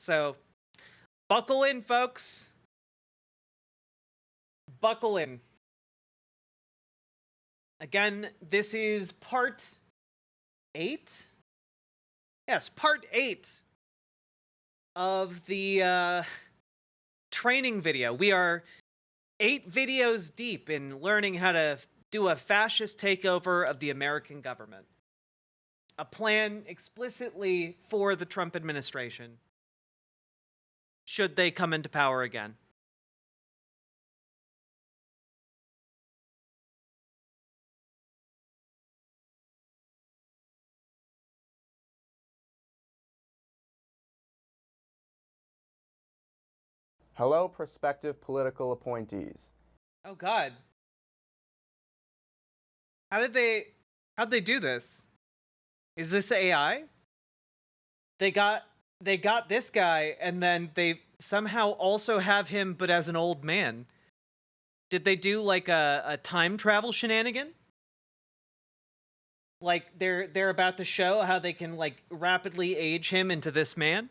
So, buckle in, folks. Buckle in. Again, this is part 8? Yes, part 8 of the training video. We are 8 videos deep in learning how to do a fascist takeover of the American government. A plan explicitly for the Trump administration, should they come into power again. Hello, prospective political appointees. Oh God. How'd they do this? Is this AI? They got this guy, and then they somehow also have him, but as an old man. Did they do like a time travel shenanigan? Like they're about to show how they can like rapidly age him into this man?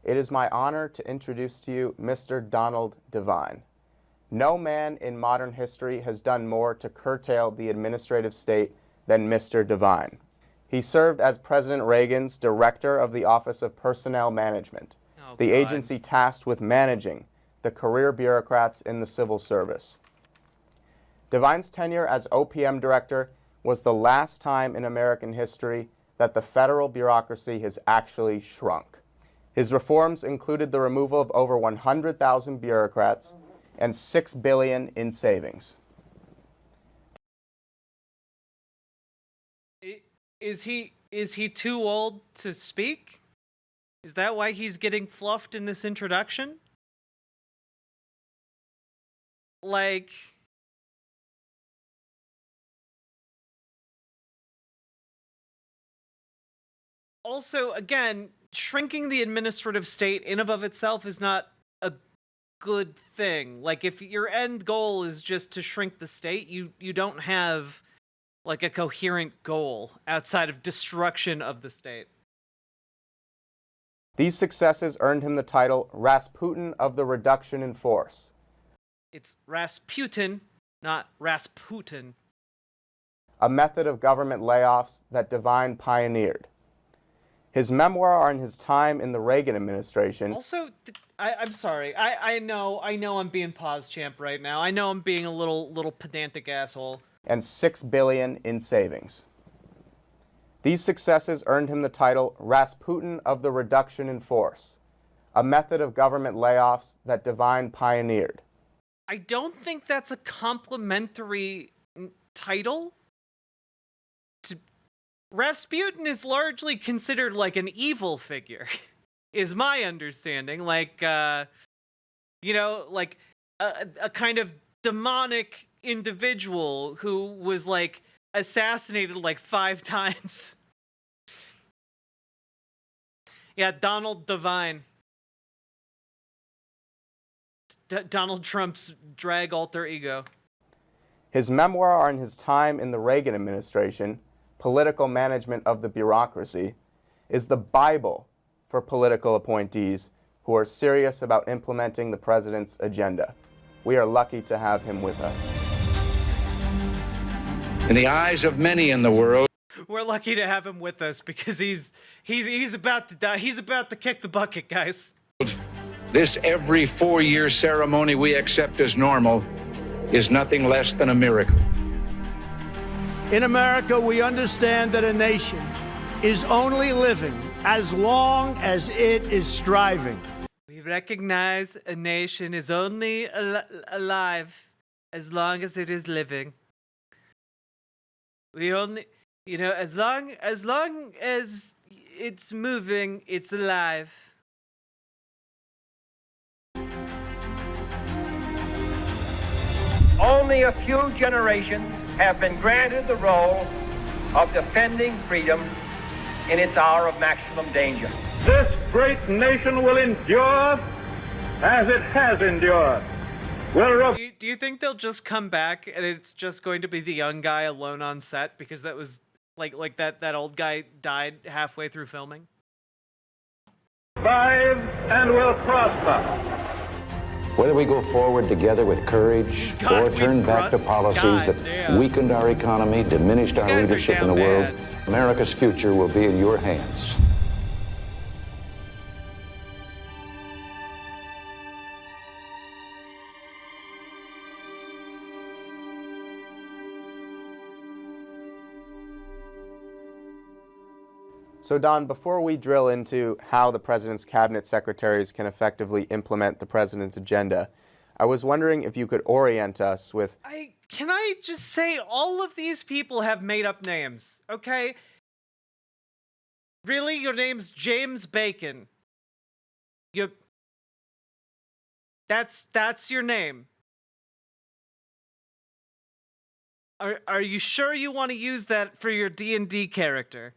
It is my honor to introduce to you Mr. Donald Devine. No man in modern history has done more to curtail the administrative state than Mr. Devine. He served as President Reagan's director of the Office of Personnel Management, the agency tasked with managing the career bureaucrats in the civil service. Devine's tenure as OPM director was the last time in American history that the federal bureaucracy has actually shrunk. His reforms included the removal of over 100,000 bureaucrats and $6 billion in savings. Is he too old to speak? Is that why he's getting fluffed in this introduction? Like, also, again, shrinking the administrative state in and of itself is not a good thing. Like, if your end goal is just to shrink the state, you don't have like a coherent goal outside of destruction of the state. These successes earned him the title Rasputin of the Reduction in Force. It's Rasputin, not Rasputin. A method of government layoffs that Devine pioneered. His memoir on his time in the Reagan administration. Also, I'm sorry. I know I'm being pause champ right now. I know I'm being a little pedantic asshole. And $6 billion in savings. These successes earned him the title Rasputin of the Reduction in Force, a method of government layoffs that Devine pioneered. I don't think that's a complimentary title. Rasputin is largely considered like an evil figure, is my understanding. Like, you know, like a kind of demonic individual who was like assassinated like 5 times. Yeah, Donald Devine. Donald Trump's drag alter ego. His memoir on his time in the Reagan administration, Political Management of the Bureaucracy, is the Bible for political appointees who are serious about implementing the president's agenda. We are lucky to have him with us. In the eyes of many in the world, we're lucky to have him with us because he's about to die. He's about to kick the bucket, guys. This every 4-year ceremony we accept as normal is nothing less than a miracle. In America, we understand that a nation is only living as long as it is striving. We recognize a nation is only alive as long as it is living. We only, you know, as long as it's moving, it's alive. Only a few generations have been granted the role of defending freedom in its hour of maximum danger. This great nation will endure as it has endured. Do you think they'll just come back and it's just going to be the young guy alone on set because that was like that old guy died halfway through filming? Survive and will prosper. Whether we go forward together with courage God, or we turn back to thrust. policies God that damn. weakened our economy, diminished our guys are leadership in the damn world, bad. America's future will be in your hands. So Don, before we drill into how the president's cabinet secretaries can effectively implement the president's agenda, I was wondering if you could orient us with... Can I just say all of these people have made up names, okay? Really? Your name's James Bacon. That's your name. Are you sure you want to use that for your D&D character?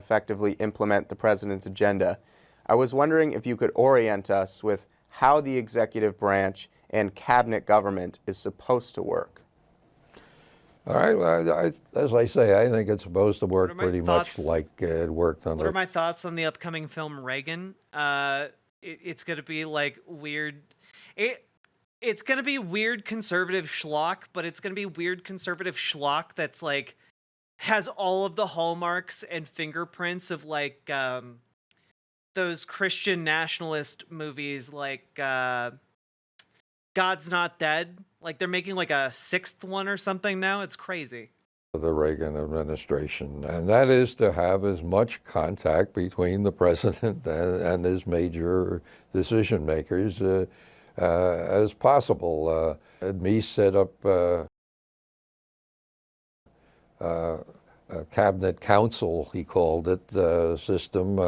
effectively implement the president's agenda. I was wondering if you could orient us with how the executive branch and cabinet government is supposed to work. All right. Well, as I say, I think it's supposed to work my pretty thoughts? much like it worked under. What are my thoughts on the upcoming film Reagan? It's gonna be like weird. It's gonna be weird conservative schlock, but it's gonna be weird conservative schlock that's like has all of the hallmarks and fingerprints of like those Christian nationalist movies like God's Not Dead. Like they're making like a 6th one or something now. It's crazy. The Reagan administration, and that is to have as much contact between the president and his major decision makers as possible. Mies set up a cabinet council, he called it, system,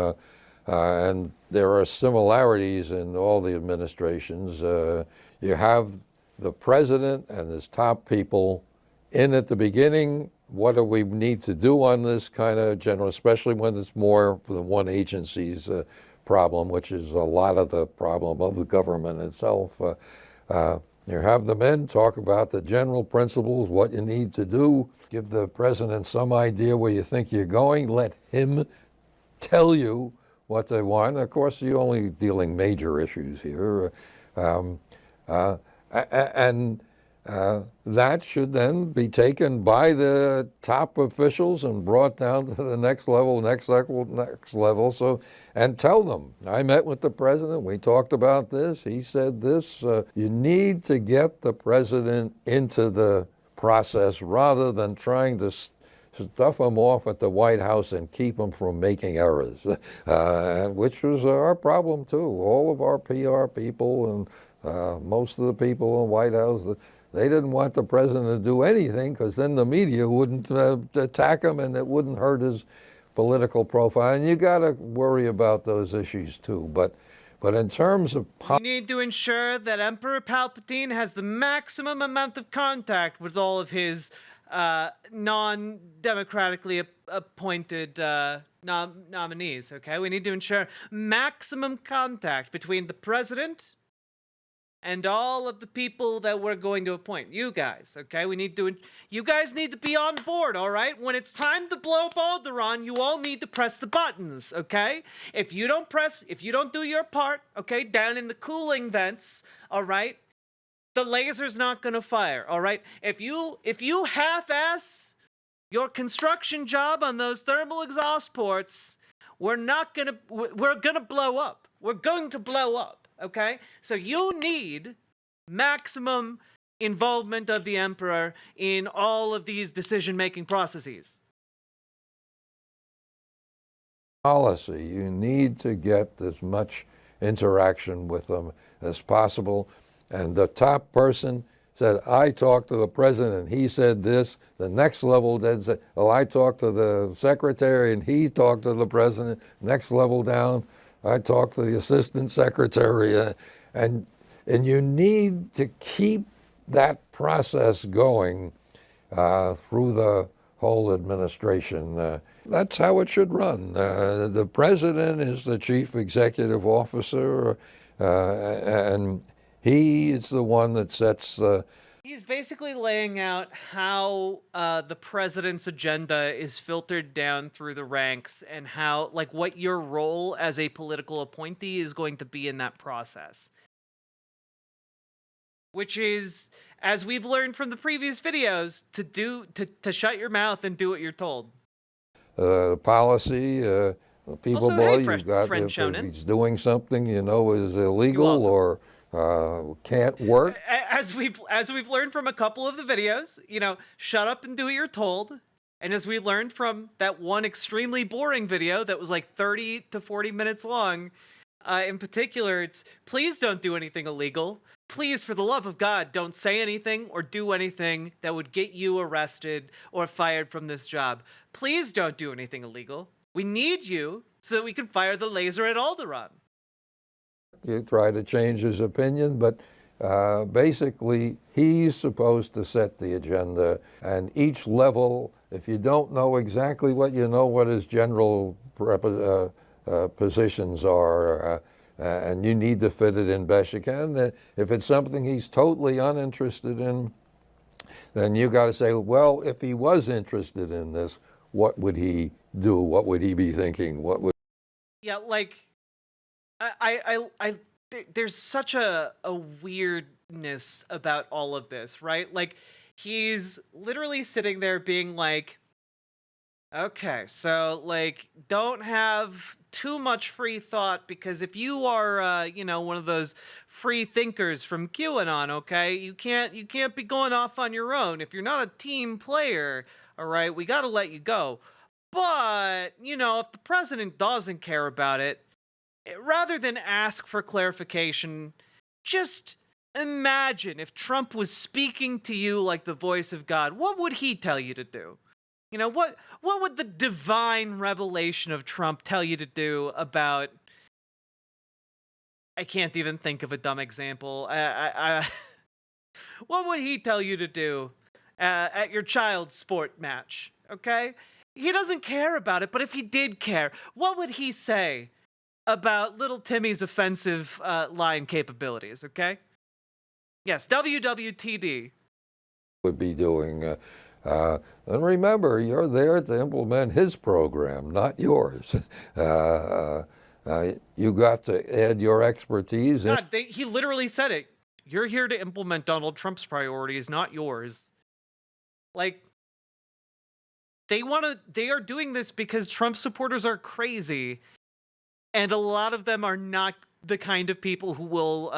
and there are similarities in all the administrations. You have the president and his top people in at the beginning. What do we need to do on this kind of general, especially when it's more than one agency's problem, which is a lot of the problem of the government itself. You have the men talk about the general principles, what you need to do, give the president some idea where you think you're going, let him tell you what they want. Of course, you're only dealing major issues here. That should then be taken by the top officials and brought down to the next level, next level. So, and tell them, I met with the president, we talked about this, he said this. You need to get the president into the process rather than trying to stuff him off at the White House and keep him from making errors, which was our problem too. All of our PR people and most of the people in the White House, they didn't want the president to do anything because then the media wouldn't attack him and it wouldn't hurt his political profile. And you got to worry about those issues too. But in terms of... We need to ensure that Emperor Palpatine has the maximum amount of contact with all of his non-democratically appointed nominees, okay? We need to ensure maximum contact between the president and all of the people that we're going to appoint. You guys, okay? You guys need to be on board, all right? When it's time to blow Balderron, you all need to press the buttons, okay? If you don't do your part, okay, down in the cooling vents, all right, the laser's not gonna fire, all right? If you half-ass your construction job on those thermal exhaust ports, we're gonna blow up. We're going to blow up. Okay, so you need maximum involvement of the emperor in all of these decision-making processes. Policy, you need to get as much interaction with them as possible. And the top person said, I talked to the president and he said this. The next level then said, well, I talked to the secretary and he talked to the president. Next level down, I talked to the assistant secretary, and you need to keep that process going through the whole administration. That's how it should run. The president is the chief executive officer, and he is the one that sets He's basically laying out how the president's agenda is filtered down through the ranks and how, like, what your role as a political appointee is going to be in that process. Which is, as we've learned from the previous videos, to shut your mouth and do what you're told. Policy, people Also, boy, hey, you've got friend if Shonen. he's doing something you know is illegal welcome. or can't work. As we've learned from a couple of the videos, you know, shut up and do what you're told. And as we learned from that one extremely boring video that was like 30 to 40 minutes long, in particular, it's please don't do anything illegal. Please, for the love of God, don't say anything or do anything that would get you arrested or fired from this job. Please don't do anything illegal. We need you so that we can fire the laser at Alderaan. You try to change his opinion, but basically he's supposed to set the agenda, and each level, if you don't know exactly what his general positions are, and you need to fit it in best you can. If it's something he's totally uninterested in, then you got to say, well, if he was interested in this, what would he do? What would he be thinking? What would? Yeah, like, there's such a weirdness about all of this, right? Like, he's literally sitting there being like, okay, so, like, don't have too much free thought, because if you are, one of those free thinkers from QAnon, okay, you can't be going off on your own. If you're not a team player, all right, we got to let you go. But, if the president doesn't care about it, rather than ask for clarification, just imagine if Trump was speaking to you like the voice of God. What would he tell you to do? What would the divine revelation of Trump tell you to do about... I can't even think of a dumb example. What would he tell you to do at your child's sport match? Okay? He doesn't care about it, but if he did care, what would he say about little Timmy's offensive line capabilities? Okay? Yes, WWTD. Would be doing. And remember, you're there to implement his program, not yours. You got to add your expertise. God, he literally said it. You're here to implement Donald Trump's priorities, not yours. Like, they are doing this because Trump supporters are crazy, and a lot of them are not the kind of people who will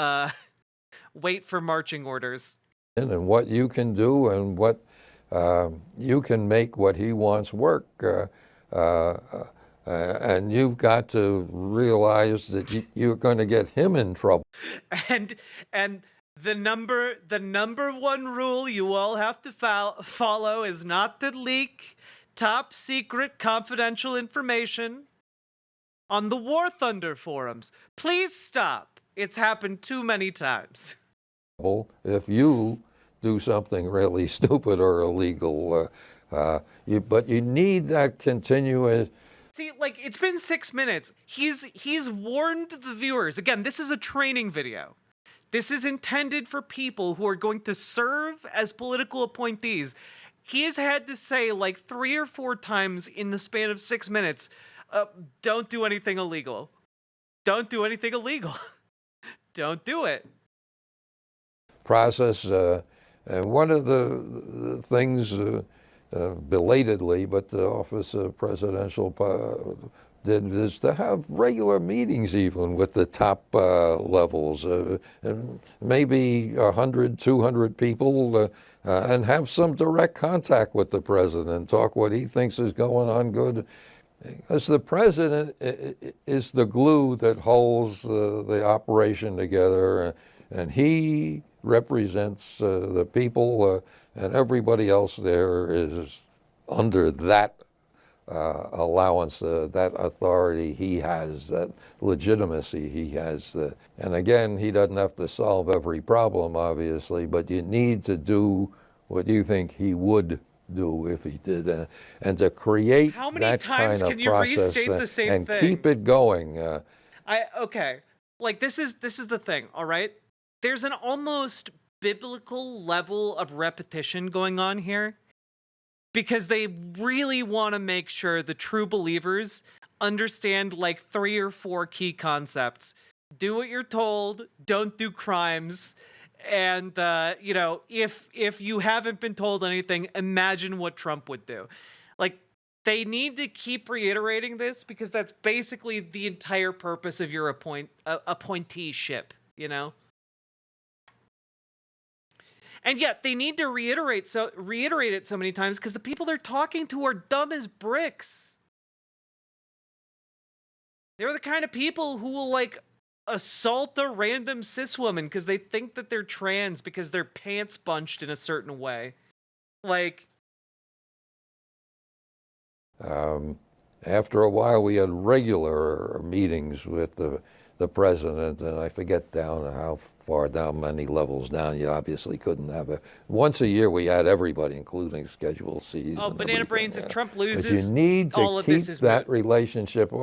wait for marching orders. And what you can do and what you can make what he wants work. And you've got to realize that you're going to get him in trouble. And the number one rule you all have to follow is not to leak top secret confidential information on the War Thunder forums. Please stop. It's happened too many times. If you do something really stupid or illegal, but you need that continuous. See, like, it's been 6 minutes. He's warned the viewers. Again, this is a training video. This is intended for people who are going to serve as political appointees. He has had to say like 3 or 4 times in the span of 6 minutes, don't do anything illegal. Don't do anything illegal. Don't do it. Process, and one of the things, belatedly, but the Office of Presidential did is to have regular meetings even with the top levels, and maybe 100, 200 people, and have some direct contact with the president, talk what he thinks is going on good. Because the president is the glue that holds the operation together, and he represents the people, and everybody else there is under that allowance, that authority he has, that legitimacy he has. And again, he doesn't have to solve every problem, obviously, but you need to do what you think he would do if he did, and to create How many that times kind can of you process restate the same and thing? keep it going. Okay, like, this is the thing, all right? There's an almost biblical level of repetition going on here because they really want to make sure the true believers understand like 3 or 4 key concepts. Do what you're told, don't do crimes, and you know, if you haven't been told anything, imagine what Trump would do. Like, they need to keep reiterating this because that's basically the entire purpose of your appointeeship, you know? And yet they need to reiterate it so many times because the people they're talking to are dumb as bricks. They're the kind of people who will like assault a random cis woman because they think that they're trans because their pants bunched in a certain way. Like, after a while, we had regular meetings with the president, and I forget down how far down, many levels down. You obviously couldn't have a. Once a year, we had everybody, including Schedule C's. Oh, banana brains! If Trump loses, but you need to keep that relationship.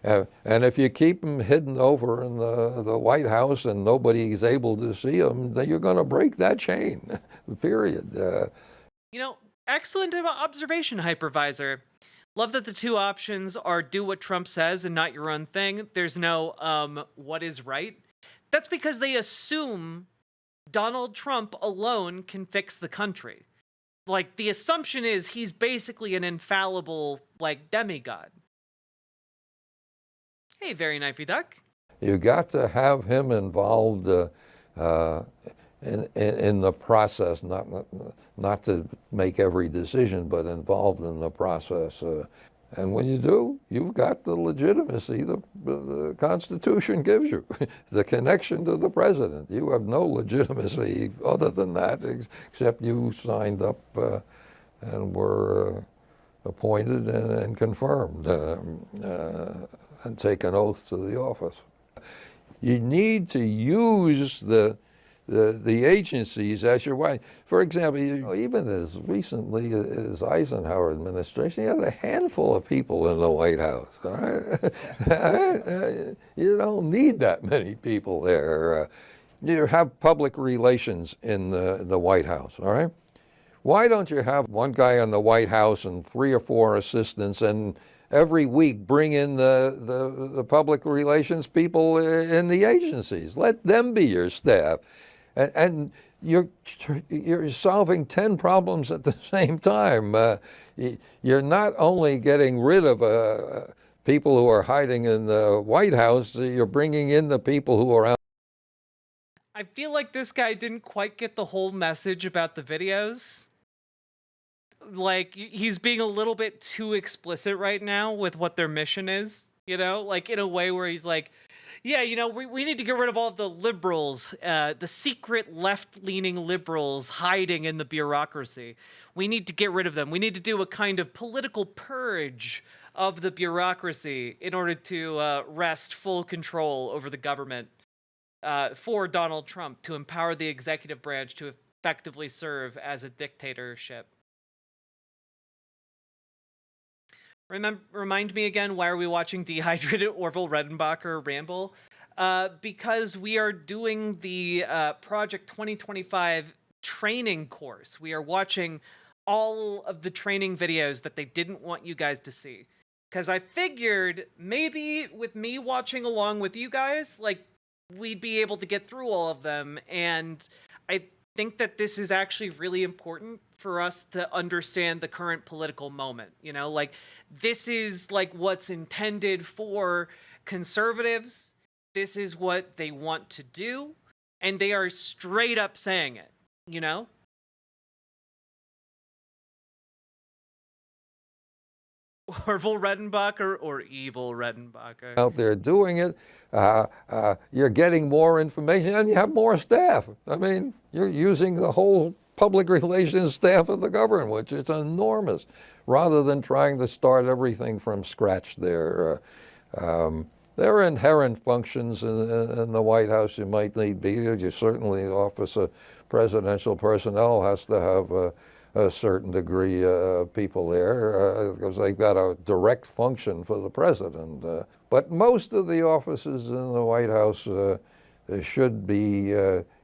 And if you keep them hidden over in the White House and nobody is able to see them, then you're going to break that chain. Period. You know, excellent observation, Hypervisor. Love that the two options are do what Trump says and not your own thing. There's no what is right. That's because they assume Donald Trump alone can fix the country. Like, the assumption is he's basically an infallible, like, demigod. Hey, very knifey duck. You got to have him involved in the process, not to make every decision, but involved in the process. And when you do, you've got the legitimacy the Constitution gives you, the connection to the president. You have no legitimacy other than that, except you signed up and were appointed and confirmed and take an oath to the office. You need to use the agencies as your way. For example, even as recently as Eisenhower administration, you had a handful of people in the White House. All right? You don't need that many people there. You have public relations in the White House. All right? Why don't you have one guy in the White House and 3 or 4 assistants, and every week bring in the public relations people in the agencies? Let them be your staff. And you're solving 10 problems at the same time. You're not only getting rid of people who are hiding in the White House, you're bringing in the people who are out. I feel like this guy didn't quite get the whole message about the videos. Like, he's being a little bit too explicit right now with what their mission is, you know? Like, in a way where he's like, yeah, you know, we need to get rid of all the liberals, the secret left-leaning liberals hiding in the bureaucracy. We need to get rid of them. We need to do a kind of political purge of the bureaucracy in order to wrest full control over the government for Donald Trump, to empower the executive branch to effectively serve as a dictatorship. Remind me again, why are we watching Dehydrated Orville Redenbacher ramble? Because we are doing the Project 2025 training course. We are watching all of the training videos that they didn't want you guys to see. Because I figured maybe with me watching along with you guys, like, we'd be able to get through all of them. And I think that this is actually really important for us to understand the current political moment. You know, like, this is like what's intended for conservatives. This is what they want to do, and they are straight up saying it, you know? Orville Redenbacher or Evil Redenbacher? Out there doing it, you're getting more information and you have more staff. I mean, you're using the whole public relations staff of the government, which is enormous, rather than trying to start everything from scratch there. There are inherent functions in the White House you might need be. You certainly, the Office of Presidential Personnel has to have a certain degree of people there because they've got a direct function for the president. But most of the offices in the White House should be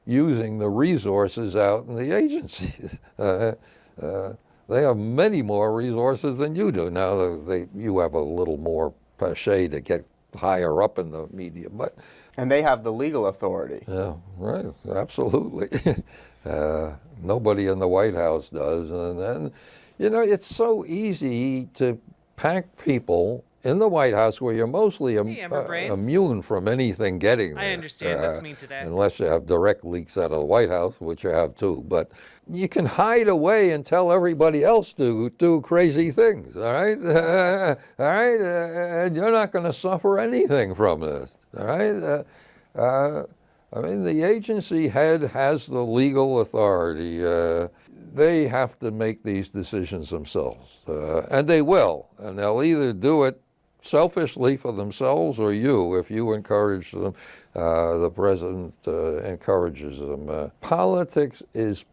using the resources out in the agencies. They have many more resources than you do. Now, you have a little more cachet to get higher up in the media, but... And they have the legal authority. Yeah, right, absolutely. Nobody in the White House does. And then, you know, it's so easy to pack people in the White House where you're mostly immune from anything getting there. I understand, that's me today. Unless you have direct leaks out of the White House, which you have too. But you can hide away and tell everybody else to do crazy things, all right? All right? And you're not going to suffer anything from this, all right? I mean, the agency head has the legal authority. They have to make these decisions themselves, and they will. And they'll either do it selfishly for themselves or you, if you encourage them. The president encourages them. Politics is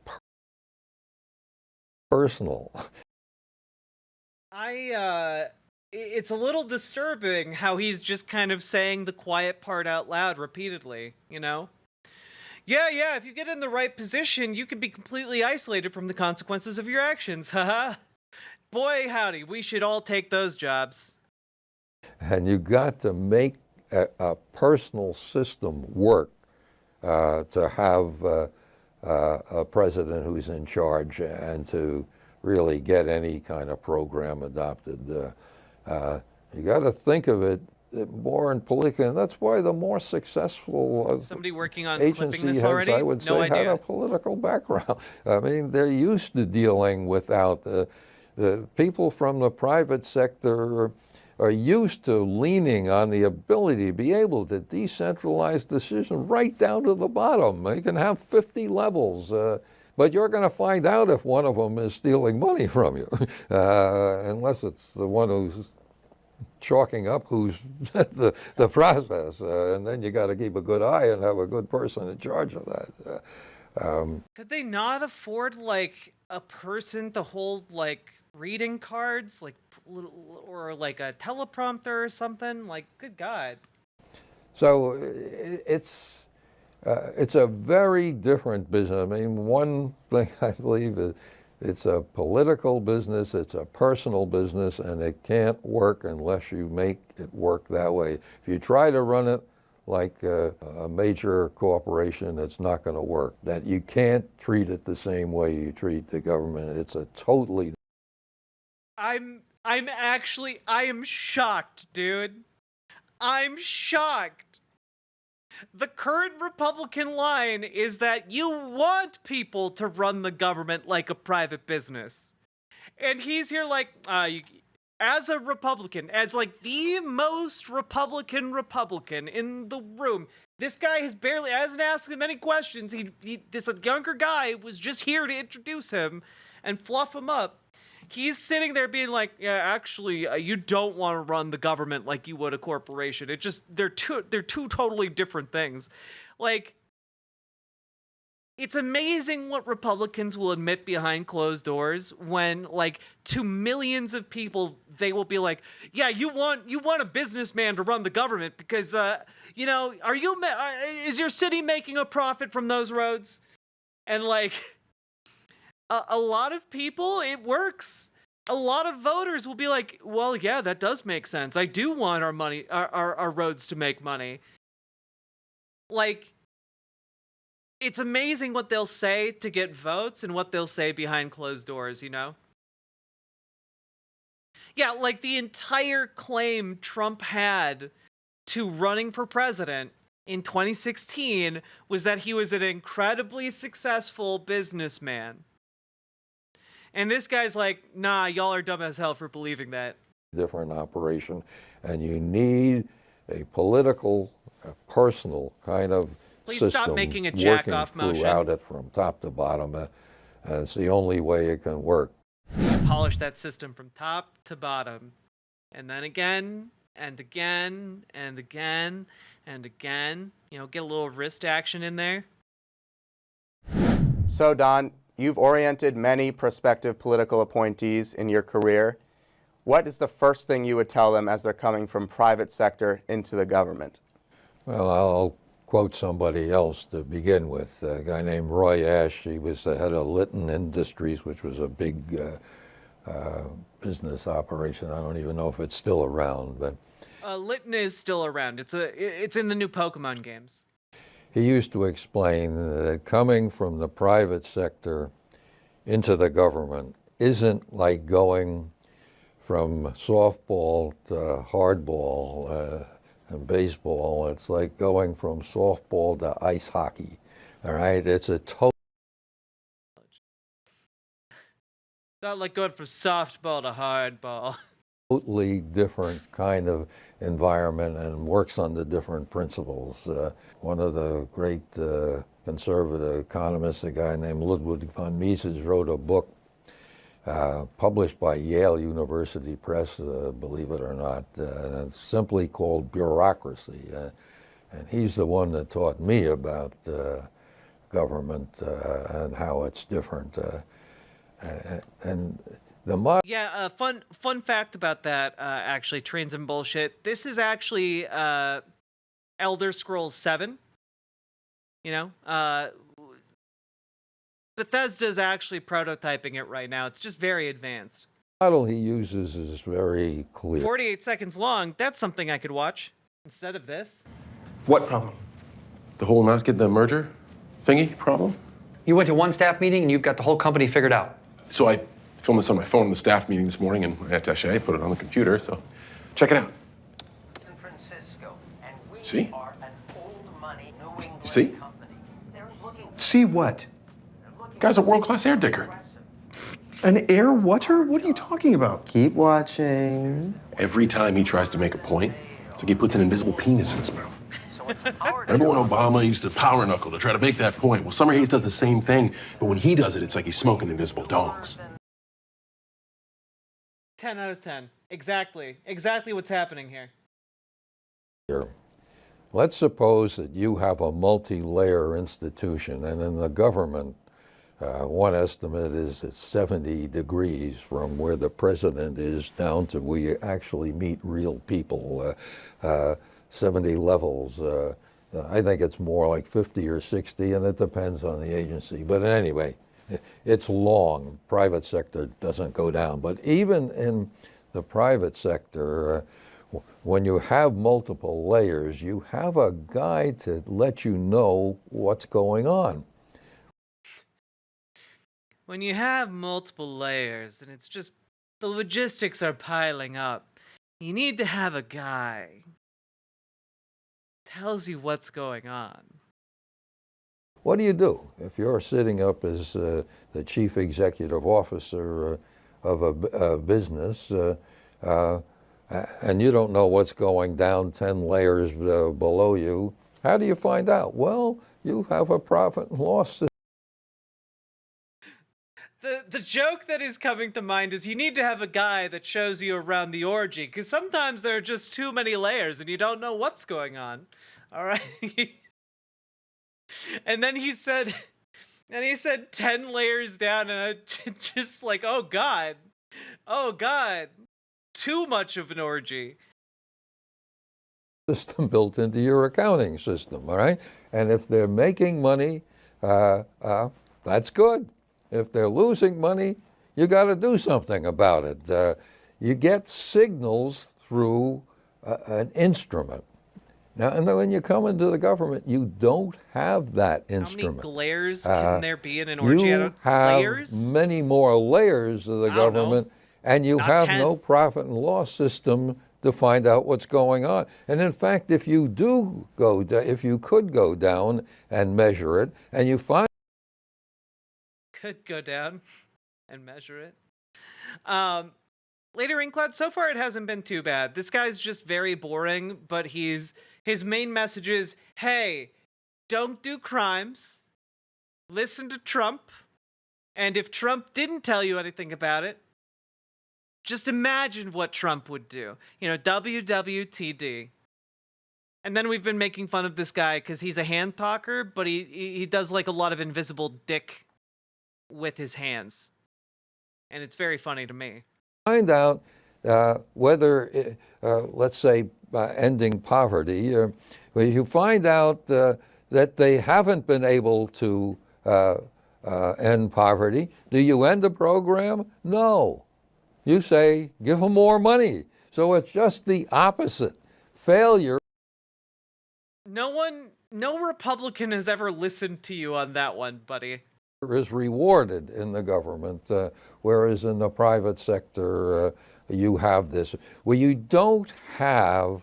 personal. It's a little disturbing how he's just kind of saying the quiet part out loud repeatedly, you know? Yeah, if you get in the right position, you can be completely isolated from the consequences of your actions, haha. Boy, howdy, we should all take those jobs. And you got to make a personal system work to have a president who's in charge and to really get any kind of program adopted. You got to think of it more in political, and that's why the more successful somebody working on agency clipping this heads, already? I would say, No had idea. a political background. I mean, they're used to dealing without the people from the private sector are used to leaning on the ability to be able to decentralize decisions right down to the bottom. They can have 50 levels. But you're going to find out if one of them is stealing money from you, unless it's the one who's chalking up who's the process. And then you got to keep a good eye and have a good person in charge of that. Could they not afford, like, a person to hold, like, reading cards, like, or like a teleprompter or something? Like, good God. So it's a very different business. I mean, one thing I believe is it's a political business, it's a personal business, and it can't work unless you make it work that way. If you try to run it like a major corporation, it's not going to work. That you can't treat it the same way you treat the government. It's a totally... I am shocked, dude. I'm shocked. The current Republican line is that you want people to run the government like a private business. And he's here like, as a Republican, as like the most Republican in the room. This guy hasn't asked him any questions. This younger guy was just here to introduce him and fluff him up. He's sitting there being like, yeah, actually, you don't want to run the government like you would a corporation. They're two totally different things. Like, it's amazing what Republicans will admit behind closed doors when, like, to millions of people, they will be like, yeah, you want a businessman to run the government because, you know, is your city making a profit from those roads? And, like... A lot of people, it works. A lot of voters will be like, well, yeah, that does make sense. I do want our money, our roads to make money. Like, it's amazing what they'll say to get votes and what they'll say behind closed doors, you know? Yeah, like the entire claim Trump had to running for president in 2016 was that he was an incredibly successful businessman. And this guy's like, nah, y'all are dumb as hell for believing that. Different operation, and you need a political, personal kind of Please system stop making a jack-off working motion. throughout it from top to bottom. And it's the only way it can work. Polish that system from top to bottom. And then again, and again, and again, and again. You know, get a little wrist action in there. So, Don, you've oriented many prospective political appointees in your career. What is the first thing you would tell them as they're coming from private sector into the government? Well, I'll quote somebody else to begin with, a guy named Roy Ash. He was the head of Litton Industries, which was a big business operation. I don't even know if it's still around, but Litton is still around. It's in the new Pokemon games. he used to explain that coming from the private sector into the government isn't like going from softball to hardball and baseball. It's like going from softball to ice hockey. All right, it's a Not like going from softball to hardball. totally different kind of environment and works under different principles. One of the great conservative economists, a guy named Ludwig von Mises, wrote a book published by Yale University Press, believe it or not, and it's simply called Bureaucracy. And he's the one that taught me about government and how it's different. And the Yeah, fun fact about that, actually, Trains and Bullshit. This is actually Elder Scrolls 7. You know, Bethesda's actually prototyping it right now. It's just very advanced. model he uses is very clear. 48 seconds long. That's something I could watch instead of this. What problem? The whole not get the merger thingy problem? You went to one staff meeting and you've got the whole company figured out. So I filmed this on my phone in the staff meeting this morning and attaché put it on the computer, so check it out. San Francisco, and we See? are an old money New England See? company. They're looking See what? Guy's a world-class air digger. An air water? What are you talking about? Keep watching. Every time he tries to make a point, it's like he puts an invisible penis in his mouth. so it's our Remember when Obama used to power knuckle to try to make that point? Well, Summer Hayes does the same thing, but when he does it, it's like he's smoking invisible dongs. 10 out of 10. Exactly what's happening here. Let's suppose that you have a multi-layer institution, and in the government, one estimate is it's 70 degrees from where the president is down to where you actually meet real people, 70 levels. I think it's more like 50 or 60, and it depends on the agency. But anyway, it's long. Private sector doesn't go down. But even in the private sector, when you have multiple layers, you have a guide to let you know what's going on. When you have multiple layers and it's just the logistics are piling up, you need to have a guy tells you what's going on. What do you do if you're sitting up as the chief executive officer of a business and you don't know what's going down 10 layers below you? How do you find out? Well, you have a profit and loss system. The joke that is coming to mind is you need to have a guy that shows you around the orgy, because sometimes there are just too many layers and you don't know what's going on. All right. And then he said 10 layers down, and I just like, oh God, too much of an orgy. System built into your accounting system, all right? And if they're making money, that's good. If they're losing money, you got to do something about it. You get signals through an instrument. Now, and then when you come into the government, you don't have that instrument. How many layers can there be in an orgy? You have layers? many more layers of the government, and you have no profit and loss system to find out what's going on. And in fact, if you could go down and measure it, and you find could go down and measure it. Later Inkcloud, so far it hasn't been too bad. This guy's just very boring, but his main message is, hey, don't do crimes, listen to Trump, and if Trump didn't tell you anything about it, just imagine what Trump would do. You know, WWTD. And then we've been making fun of this guy because he's a hand talker, but he does like a lot of invisible dick with his hands. And it's very funny to me. Find out whether, let's say, ending poverty, where you find out that they haven't been able to end poverty, do you end the program? No. You say, give them more money. So it's just the opposite. Failure. No Republican has ever listened to you on that one, buddy. Is rewarded in the government, whereas in the private sector, you have this, where you don't have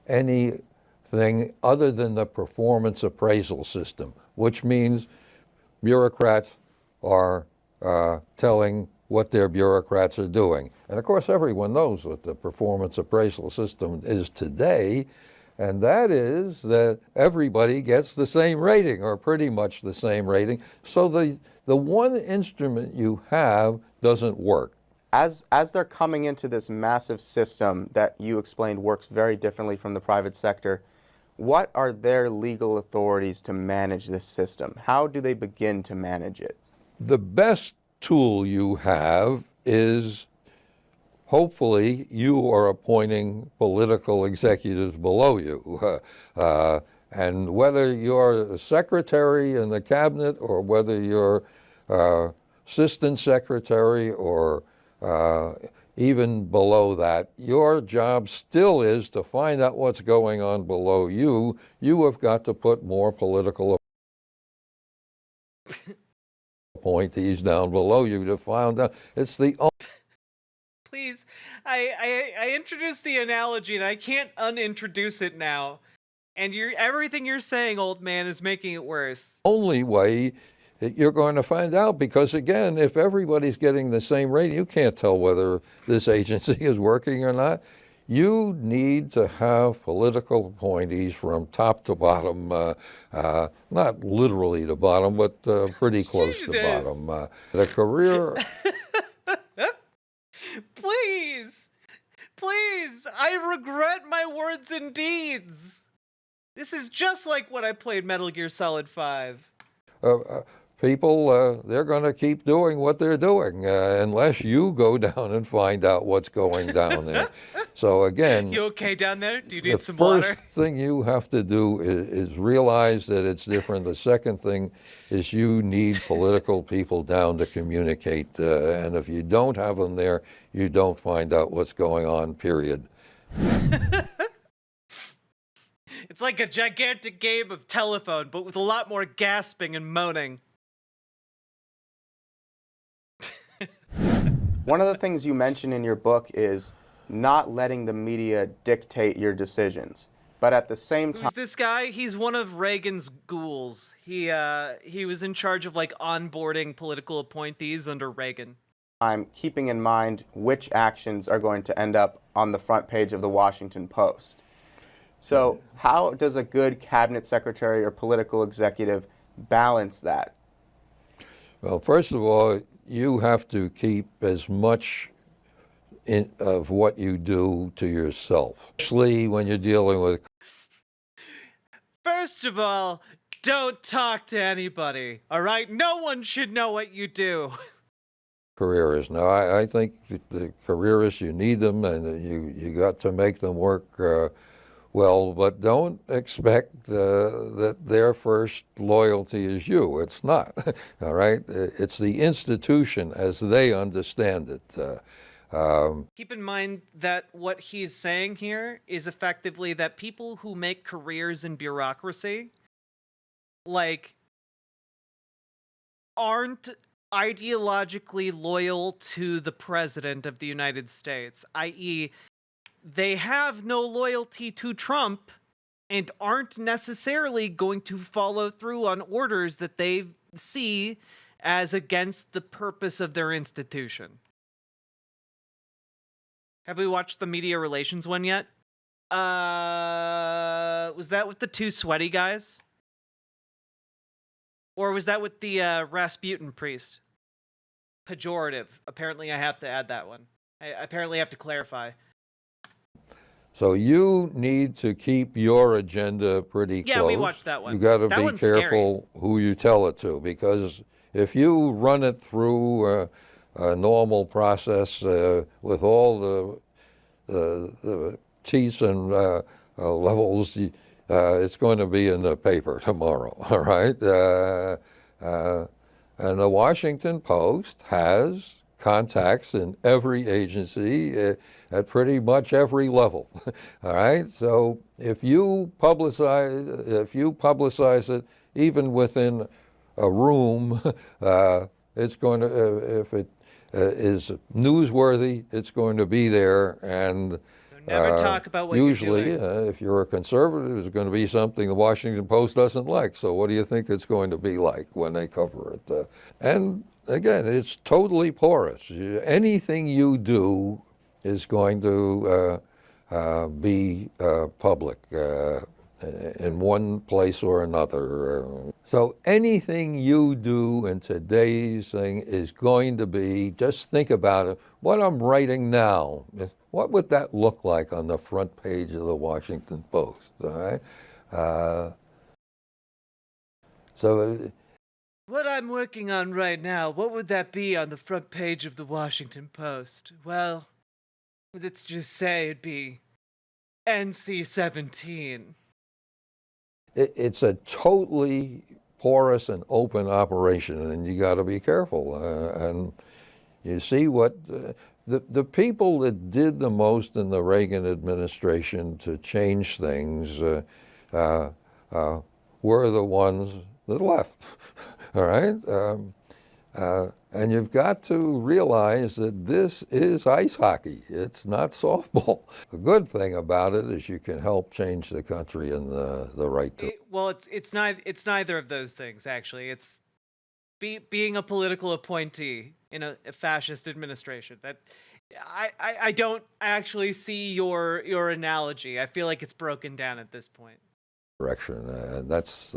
anything other than the performance appraisal system, which means bureaucrats are telling what their bureaucrats are doing. And of course, everyone knows what the performance appraisal system is today, and that is that everybody gets the same rating, or pretty much the same rating. So the one instrument you have doesn't work. As they're coming into this massive system that you explained works very differently from the private sector, what are their legal authorities to manage this system? How do they begin to manage it? The best tool you have is, hopefully, you are appointing political executives below you. And whether you're a secretary in the cabinet, or whether you're assistant secretary, or even below that, your job still is to find out what's going on below you. You have got to put more political appointees down below you to find out. It's the only... Please, I introduced the analogy and I can't unintroduce it now. And everything you're saying, old man, is making it worse. Only way that you're going to find out, because again, if everybody's getting the same rating, you can't tell whether this agency is working or not. You need to have political appointees from top to bottom, not literally to bottom, but pretty close to bottom. The career... Please, I regret my words and deeds. This is just like when I played Metal Gear Solid 5. People, they're going to keep doing what they're doing unless you go down and find out what's going down there. So again, you okay down there? Do you need some water? The first thing you have to do is realize that it's different. The second thing is you need political people down to communicate. And if you don't have them there, you don't find out what's going on, period. It's like a gigantic game of telephone, but with a lot more gasping and moaning. One of the things you mention in your book is not letting the media dictate your decisions. But at the same time... Who's this guy? He's one of Reagan's ghouls. He was in charge of, like, onboarding political appointees under Reagan. I'm keeping in mind which actions are going to end up on the front page of the Washington Post. So how does a good cabinet secretary or political executive balance that? Well, first of all, you have to keep as much of what you do to yourself, especially when you're dealing with... First of all, don't talk to anybody, all right? No one should know what you do. Careerists. Now, I think the careerists, you need them, and you got to make them work well, but don't expect that their first loyalty is you. It's not, all right? It's the institution as they understand it. Keep in mind that what he's saying here is effectively that people who make careers in bureaucracy, like, aren't ideologically loyal to the President of the United States, i.e., they have no loyalty to Trump and aren't necessarily going to follow through on orders that they see as against the purpose of their institution. Have we watched the media relations one yet? Was that with the two sweaty guys? Or was that with the Rasputin priest? Pejorative. Apparently I have to add that one. I apparently have to clarify. So you need to keep your agenda pretty close. Yeah, we watched that one. You got to be careful who you tell it to, because if you run it through a normal process with all the teeth and levels, it's going to be in the paper tomorrow, all right? And the Washington Post has contacts in every agency at pretty much every level, all right? So if you publicize it, even within a room, it's going to, if it is newsworthy, it's going to be there. And never talk about what usually, you're doing. if you're a conservative, it's going to be something the Washington Post doesn't like. So what do you think it's going to be like when they cover it? And again, it's totally porous. Anything you do is going to be public in one place or another. So anything you do in today's thing is going to be, just think about it, what I'm writing now, what would that look like on the front page of the Washington Post, all right? What I'm working on right now, what would that be on the front page of the Washington Post? Well, let's just say it'd be NC-17. It's a totally porous and open operation, and you got to be careful. And you see what the people that did the most in the Reagan administration to change things were the ones that left. All right? And you've got to realize that this is ice hockey. It's not softball. The good thing about it is you can help change the country in the right direction. Well, it's neither of those things, actually. It's being a political appointee in a fascist administration. That I don't actually see your analogy. I feel like it's broken down at this point. And that's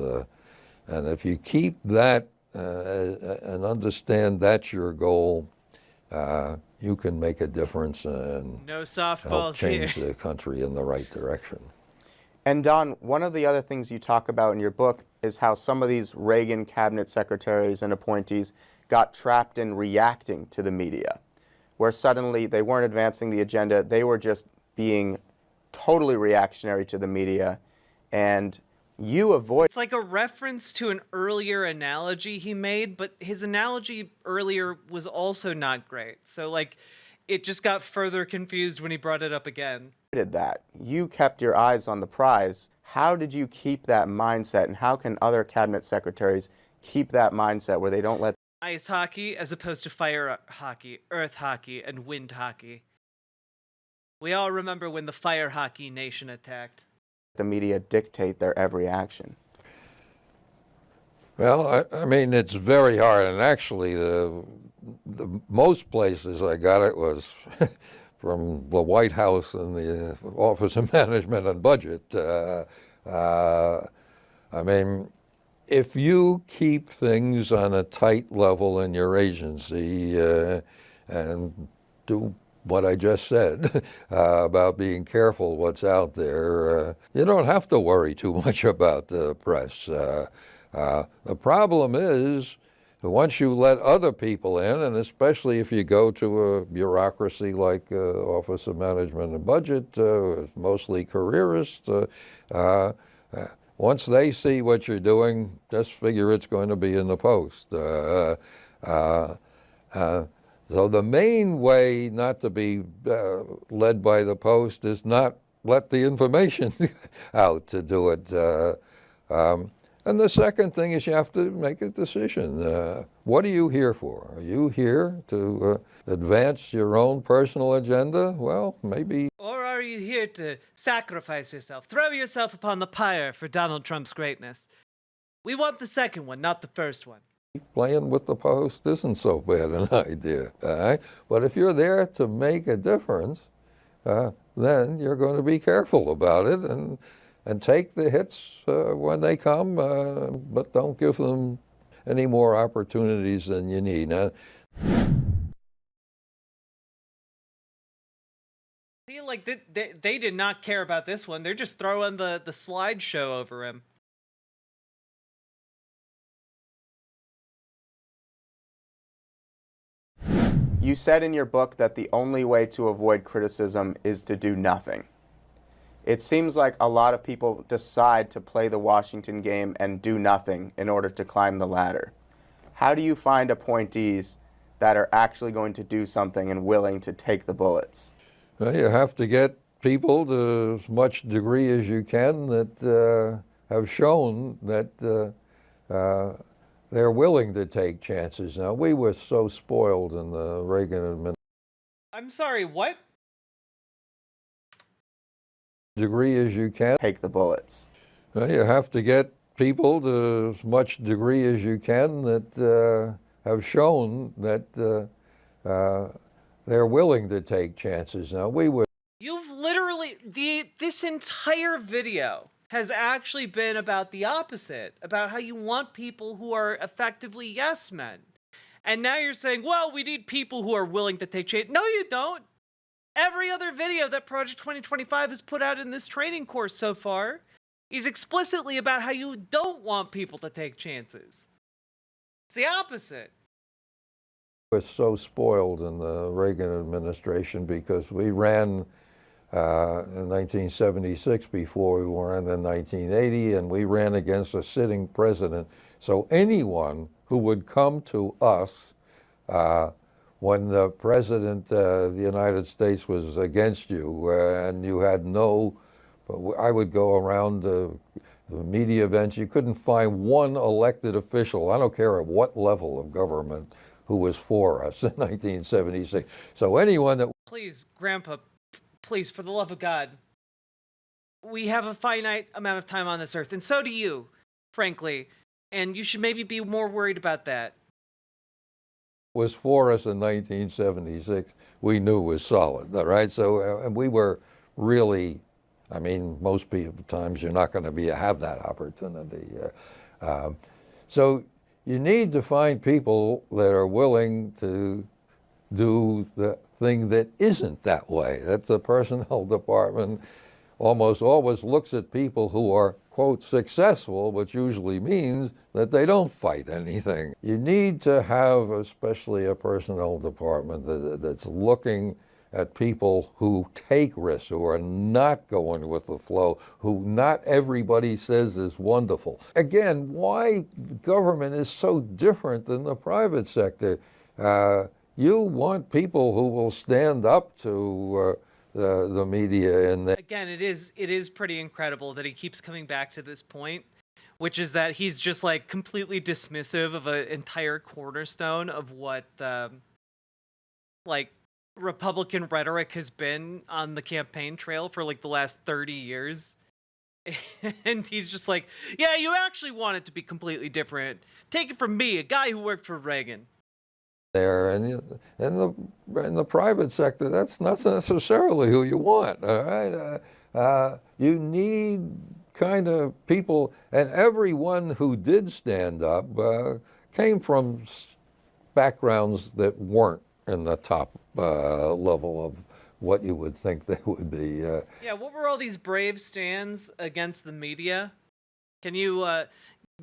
and if you keep that and understand that's your goal, you can make a difference and no softballs help change here. the country in the right direction. And Don, one of the other things you talk about in your book is how some of these Reagan cabinet secretaries and appointees got trapped in reacting to the media, where suddenly they weren't advancing the agenda, they were just being totally reactionary to the media, and you avoid... It's like a reference to an earlier analogy he made, but his analogy earlier was also not great. So, like, it just got further confused when he brought it up again. That. You kept your eyes on the prize. How did you keep that mindset, and how can other cabinet secretaries keep that mindset where they don't let... Ice hockey as opposed to fire hockey, earth hockey, and wind hockey. We all remember when the fire hockey nation attacked. The media dictate their every action? Well, I mean, it's very hard, and actually the most places I got it was from the White House and the Office of Management and Budget. I mean, if you keep things on a tight level in your agency and do what I just said about being careful what's out there, you don't have to worry too much about the press. The problem is, once you let other people in, and especially if you go to a bureaucracy like Office of Management and Budget, mostly careerists, once they see what you're doing, just figure it's going to be in the Post. So the main way not to be led by the Post is not let the information out to do it. And the second thing is you have to make a decision. What are you here for? Are you here to advance your own personal agenda? Well, maybe. Or are you here to sacrifice yourself, throw yourself upon the pyre for Donald Trump's greatness? We want the second one, not the first one. Playing with the Post isn't so bad an idea, all right? But if you're there to make a difference, then you're going to be careful about it and take the hits when they come, but don't give them any more opportunities than you need. Now, I feel like they did not care about this one. They're just throwing the slideshow over him. You said in your book that the only way to avoid criticism is to do nothing. It seems like a lot of people decide to play the Washington game and do nothing in order to climb the ladder. How do you find appointees that are actually going to do something and willing to take the bullets? Well, you have to get people to as much degree as you can that have shown that they're willing to take chances. Now, we were so spoiled in the Reagan administration. I'm sorry, what? Degree as you can. Take the bullets. Well, you have to get people to as much degree as you can that have shown that they're willing to take chances. Now, we were. You've literally, this entire video has actually been about the opposite, about how you want people who are effectively yes men. And now you're saying, well, we need people who are willing to take chances. No, you don't. Every other video that Project 2025 has put out in this training course so far is explicitly about how you don't want people to take chances. It's the opposite. We're so spoiled in the Reagan administration because we ran in 1976 before we ran in 1980, and we ran against a sitting president. So anyone who would come to us when the president of the United States was against you and you had no, I would go around the media events, you couldn't find one elected official, I don't care at what level of government, who was for us in 1976. So anyone that... Please, Grandpa, please, for the love of God, we have a finite amount of time on this earth, and so do you, frankly, and you should maybe be more worried about that. Was for us in 1976, we knew was solid, all right? So and we were really, I mean, most people times you're not going to have that opportunity. So you need to find people that are willing to do the thing that isn't that way. That's the personnel department almost always looks at people who are, quote, successful, which usually means that they don't fight anything. You need to have especially a personnel department that's looking at people who take risks, who are not going with the flow, who not everybody says is wonderful. Again, why government is so different than the private sector. You want people who will stand up to the media. And again, it is pretty incredible that he keeps coming back to this point, which is that he's just like completely dismissive of an entire cornerstone of what like Republican rhetoric has been on the campaign trail for like the last 30 years. And he's just like, yeah, you actually want it to be completely different. Take it from me, a guy who worked for Reagan. There and in the private sector, that's not necessarily who you want. All right, you need kind of people, and everyone who did stand up came from backgrounds that weren't in the top level of what you would think they would be. Yeah, what were all these brave stands against the media? Can you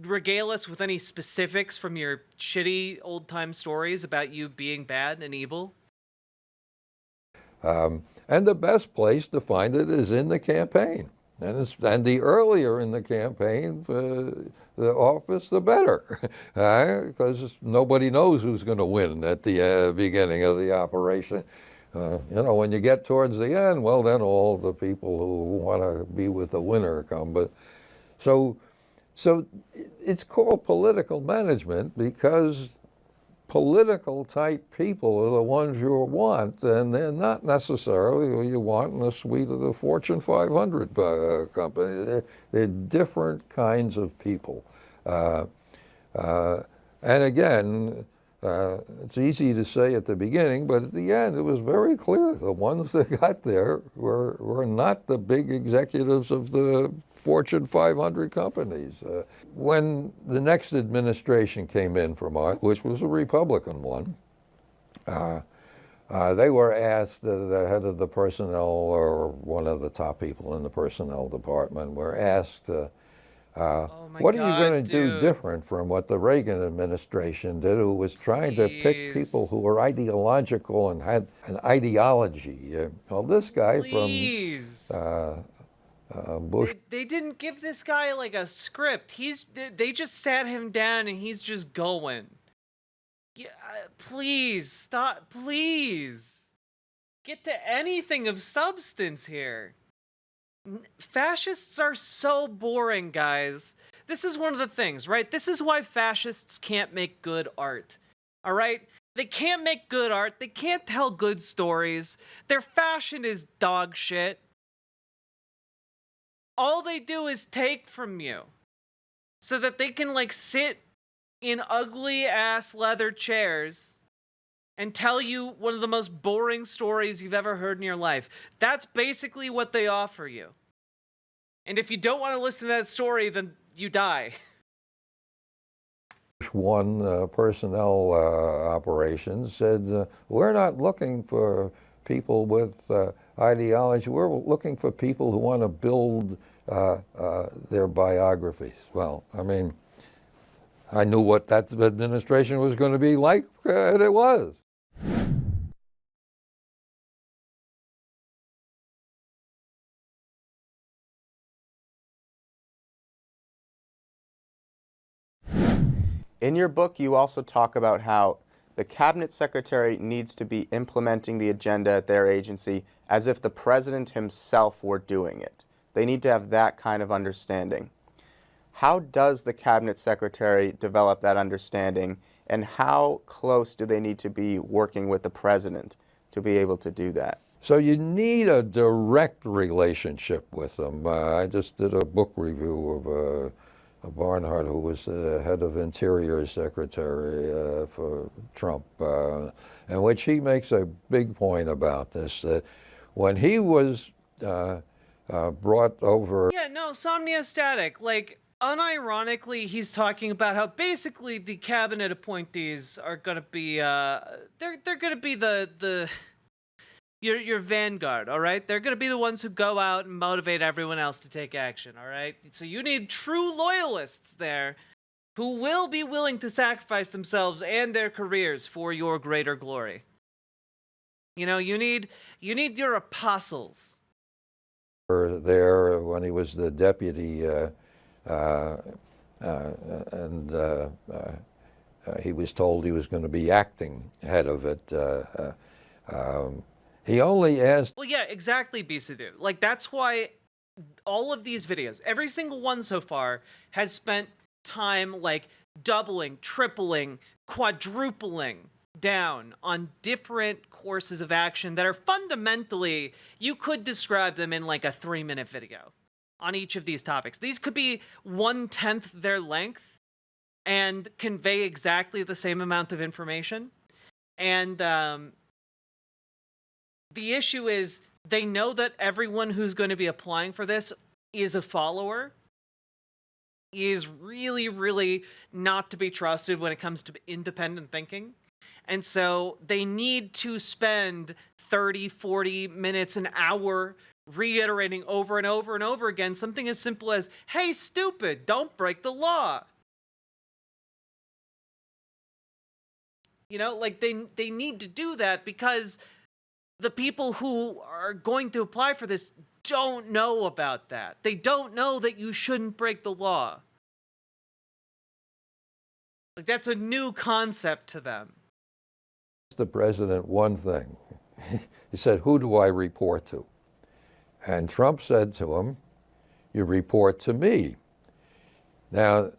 regale us with any specifics from your shitty old-time stories about you being bad and evil? And the best place to find it is in the campaign. And the earlier in the campaign, the office, the better, because nobody knows who's going to win at the beginning of the operation. You know, when you get towards the end, well, then all the people who want to be with the winner come. But so it's called political management because political type people are the ones you want, and they're not necessarily who you want in the suite of the Fortune 500 company. They're different kinds of people. And again, it's easy to say at the beginning, but at the end it was very clear the ones that got there were not the big executives of the Fortune 500 companies. When the next administration came in from which was a Republican one, they were asked, the head of the personnel or one of the top people in the personnel department were asked, what are you going to do different from what the Reagan administration did, who was trying to pick people who were ideological and had an ideology? Well, this guy from Bush. They didn't give this guy like a script. They just sat him down and he's just going. Yeah, please stop. Please get to anything of substance here. Fascists are so boring, guys. This is one of the things, right? This is why fascists can't make good art. All right? They can't make good art. They can't tell good stories. Their fashion is dog shit. All they do is take from you so that they can like sit in ugly ass leather chairs and tell you one of the most boring stories you've ever heard in your life. That's basically what they offer you. And if you don't want to listen to that story, then you die. One personnel operations said, we're not looking for people with ideology. We're looking for people who want to build their biographies. Well, I mean, I knew what that administration was going to be like, and it was. In your book, you also talk about how the cabinet secretary needs to be implementing the agenda at their agency as if the president himself were doing it. They need to have that kind of understanding. How does the cabinet secretary develop that understanding, and how close do they need to be working with the president to be able to do that? So you need a direct relationship with them. I just did a book review of Barnhart, who was the head of Interior Secretary for Trump, in which he makes a big point about this, that when he was brought over... Yeah, no, Somniostatic, like, unironically, he's talking about how basically the cabinet appointees are going to be, they're going to be your vanguard, all right? They're going to be the ones who go out and motivate everyone else to take action, all right? So you need true loyalists there who will be willing to sacrifice themselves and their careers for your greater glory. You know, you need your apostles. There when he was the deputy, he was told he was going to be acting head of it. He only asked... Well, yeah, exactly, Bisadu. Like, that's why all of these videos, every single one so far, has spent time, like, doubling, tripling, quadrupling down on different courses of action that are fundamentally, you could describe them in, like, a 3-minute video on each of these topics. These could be 1/10 their length and convey exactly the same amount of information. And, the issue is they know that everyone who's going to be applying for this is a follower, is really, really not to be trusted when it comes to independent thinking. And so they need to spend 30, 40 minutes, an hour reiterating over and over and over again something as simple as, hey, stupid, don't break the law. You know, like they need to do that because the people who are going to apply for this don't know about that. They don't know that you shouldn't break the law. Like, that's a new concept to them. The president one thing. He said, who do I report to? And Trump said to him, you report to me. Now,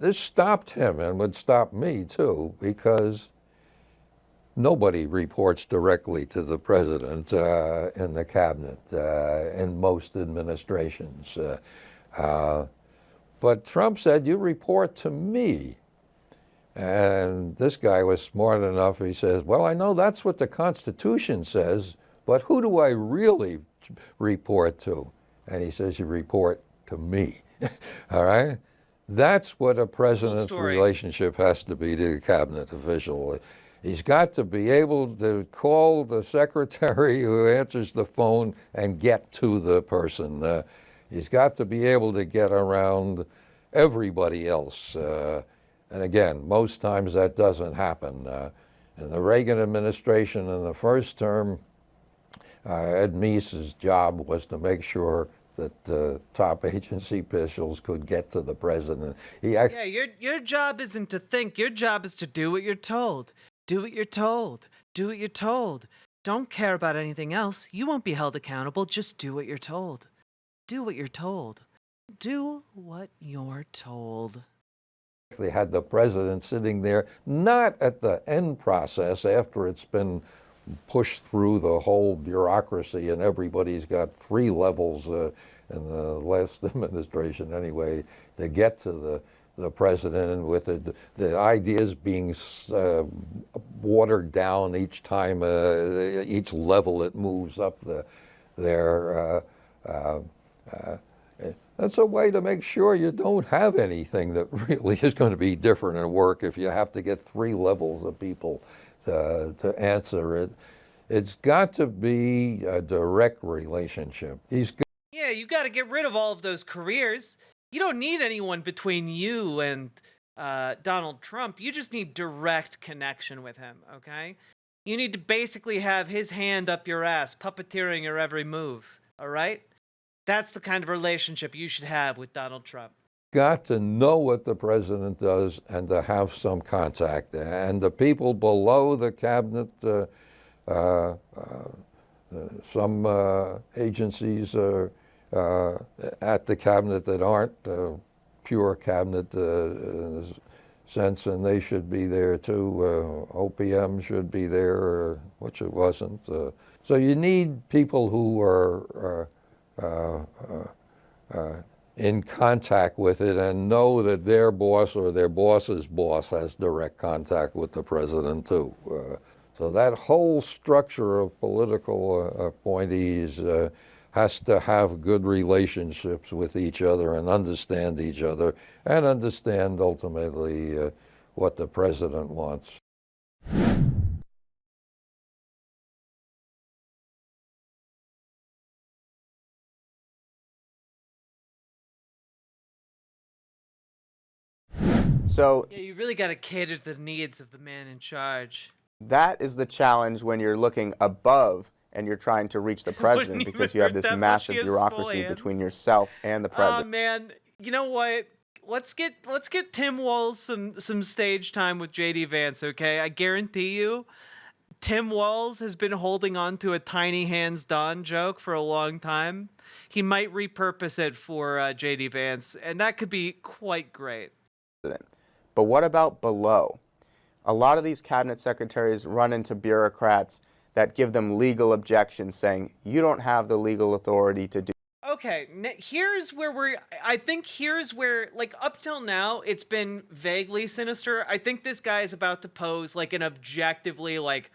this stopped him and would stop me too, because nobody reports directly to the president in the cabinet, in most administrations. But Trump said, you report to me. And this guy was smart enough, he says, well, I know that's what the Constitution says, but who do I really report to? And he says, you report to me. All right? That's what a president's relationship has to be to a cabinet official. He's got to be able to call the secretary who answers the phone and get to the person. He's got to be able to get around everybody else. And again, most times that doesn't happen. In the Reagan administration in the first term, Ed Meese's job was to make sure that top agency officials could get to the president. Yeah, your job isn't to think. Your job is to do what you're told. Do what you're told. Do what you're told. Don't care about anything else. You won't be held accountable. Just do what you're told. Do what you're told. Do what you're told. They had the president sitting there, not at the end process after it's been pushed through the whole bureaucracy and everybody's got 3 levels in the last administration anyway to get to the president, with the ideas being watered down each time, each level it moves up there. That's a way to make sure you don't have anything that really is going to be different and work if you have to get 3 levels of people to answer it. It's got to be a direct relationship. Yeah, you got to get rid of all of those careers. You don't need anyone between you and Donald Trump. You just need direct connection with him, okay? You need to basically have his hand up your ass, puppeteering your every move, all right? That's the kind of relationship you should have with Donald Trump. Got to know what the president does and to have some contact. And the people below the cabinet, some agencies at the cabinet that aren't pure cabinet in the sense, and they should be there too. OPM should be there, which it wasn't. So you need people who are in contact with it and know that their boss or their boss's boss has direct contact with the president too. So that whole structure of political appointees has to have good relationships with each other and understand each other and understand ultimately what the president wants. So yeah, you really got to cater to the needs of the man in charge. That is the challenge when you're looking above and you're trying to reach the president because you have this massive bureaucracy between yourself and the president. Oh man, you know what? Let's get Tim Walz some stage time with JD Vance, okay? I guarantee you, Tim Walz has been holding on to a tiny hands Don joke for a long time. He might repurpose it for JD Vance, and that could be quite great. But what about below? A lot of these cabinet secretaries run into bureaucrats that give them legal objections saying, you don't have the legal authority to do. Okay, here's where I think here's where, like, up till now, it's been vaguely sinister. I think this guy is about to pose, like, an objectively, like,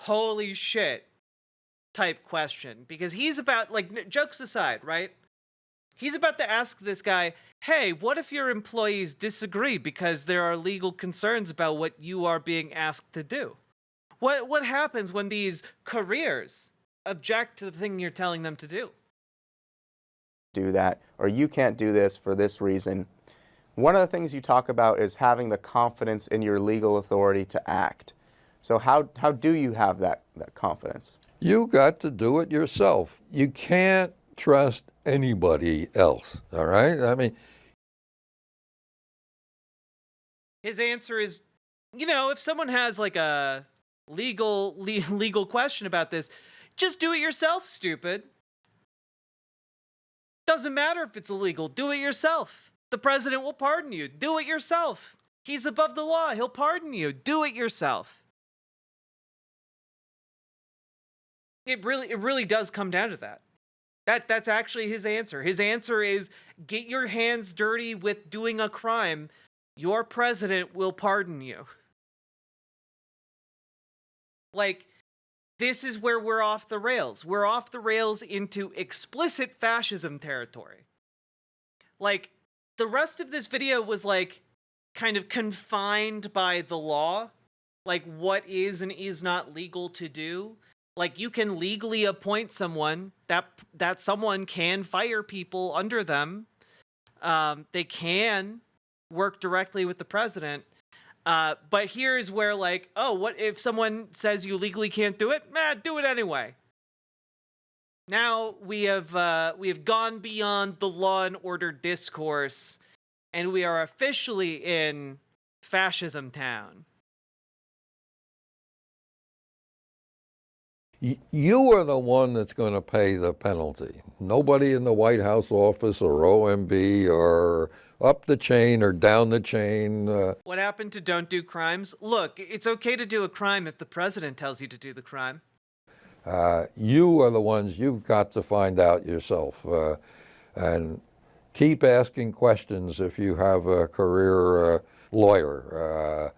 holy shit type question. Because he's about, like, jokes aside, right? He's about to ask this guy, hey, what if your employees disagree because there are legal concerns about what you are being asked to do? What happens when these careers object to the thing you're telling them to do? Do that, or you can't do this for this reason. One of the things you talk about is having the confidence in your legal authority to act. So how do you have that confidence? You got to do it yourself. You can't trust anybody else, all right? I mean, his answer is, you know, if someone has like a legal question about this, just do it yourself, stupid. Doesn't matter if it's illegal. Do it yourself. The president will pardon you. Do it yourself. He's above the law. He'll pardon you. Do it yourself. It really does come down to that. That's actually his answer. His answer is, get your hands dirty with doing a crime. Your president will pardon you. Like, this is where we're off the rails. We're off the rails into explicit fascism territory. Like, the rest of this video was, like, kind of confined by the law. Like, what is and is not legal to do. Like, you can legally appoint someone, that someone can fire people under them. They can work directly with the president. But here's where, like, oh, what if someone says you legally can't do it? Do it anyway. Now we have gone beyond the law and order discourse, and we are officially in fascism town. You are the one that's going to pay the penalty. Nobody in the White House office or OMB or up the chain or down the chain. What happened to don't do crimes? Look, it's okay to do a crime if the president tells you to do the crime. You are the ones you've got to find out yourself. And keep asking questions if you have a career lawyer.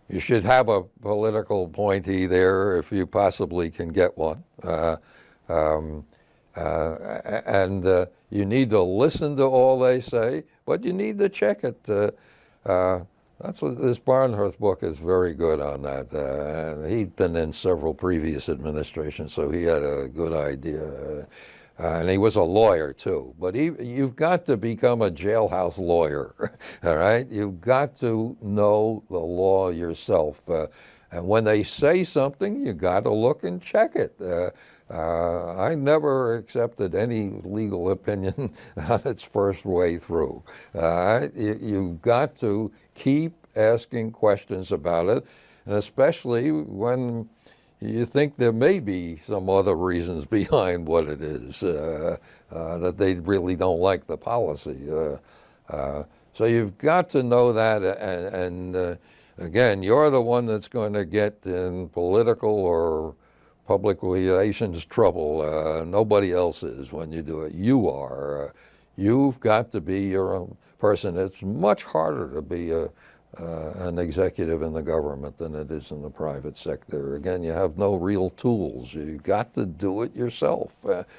You should have a political appointee there if you possibly can get one. And you need to listen to all they say, but you need to check it. That's what this Barnhart book is very good on that. And he'd been in several previous administrations, so he had a good idea. And he was a lawyer too. But you've got to become a jailhouse lawyer, all right? You've got to know the law yourself. And when they say something, you got to look and check it. I never accepted any legal opinion on its first way through. You've got to keep asking questions about it, and especially when you think there may be some other reasons behind what it is, that they really don't like the policy. So you've got to know that, and again, you're the one that's going to get in political or public relations trouble. Nobody else is when you do it. You are. You've got to be your own person. It's much harder to be an executive in the government than it is in the private sector. Again, you have no real tools. You've got to do it yourself,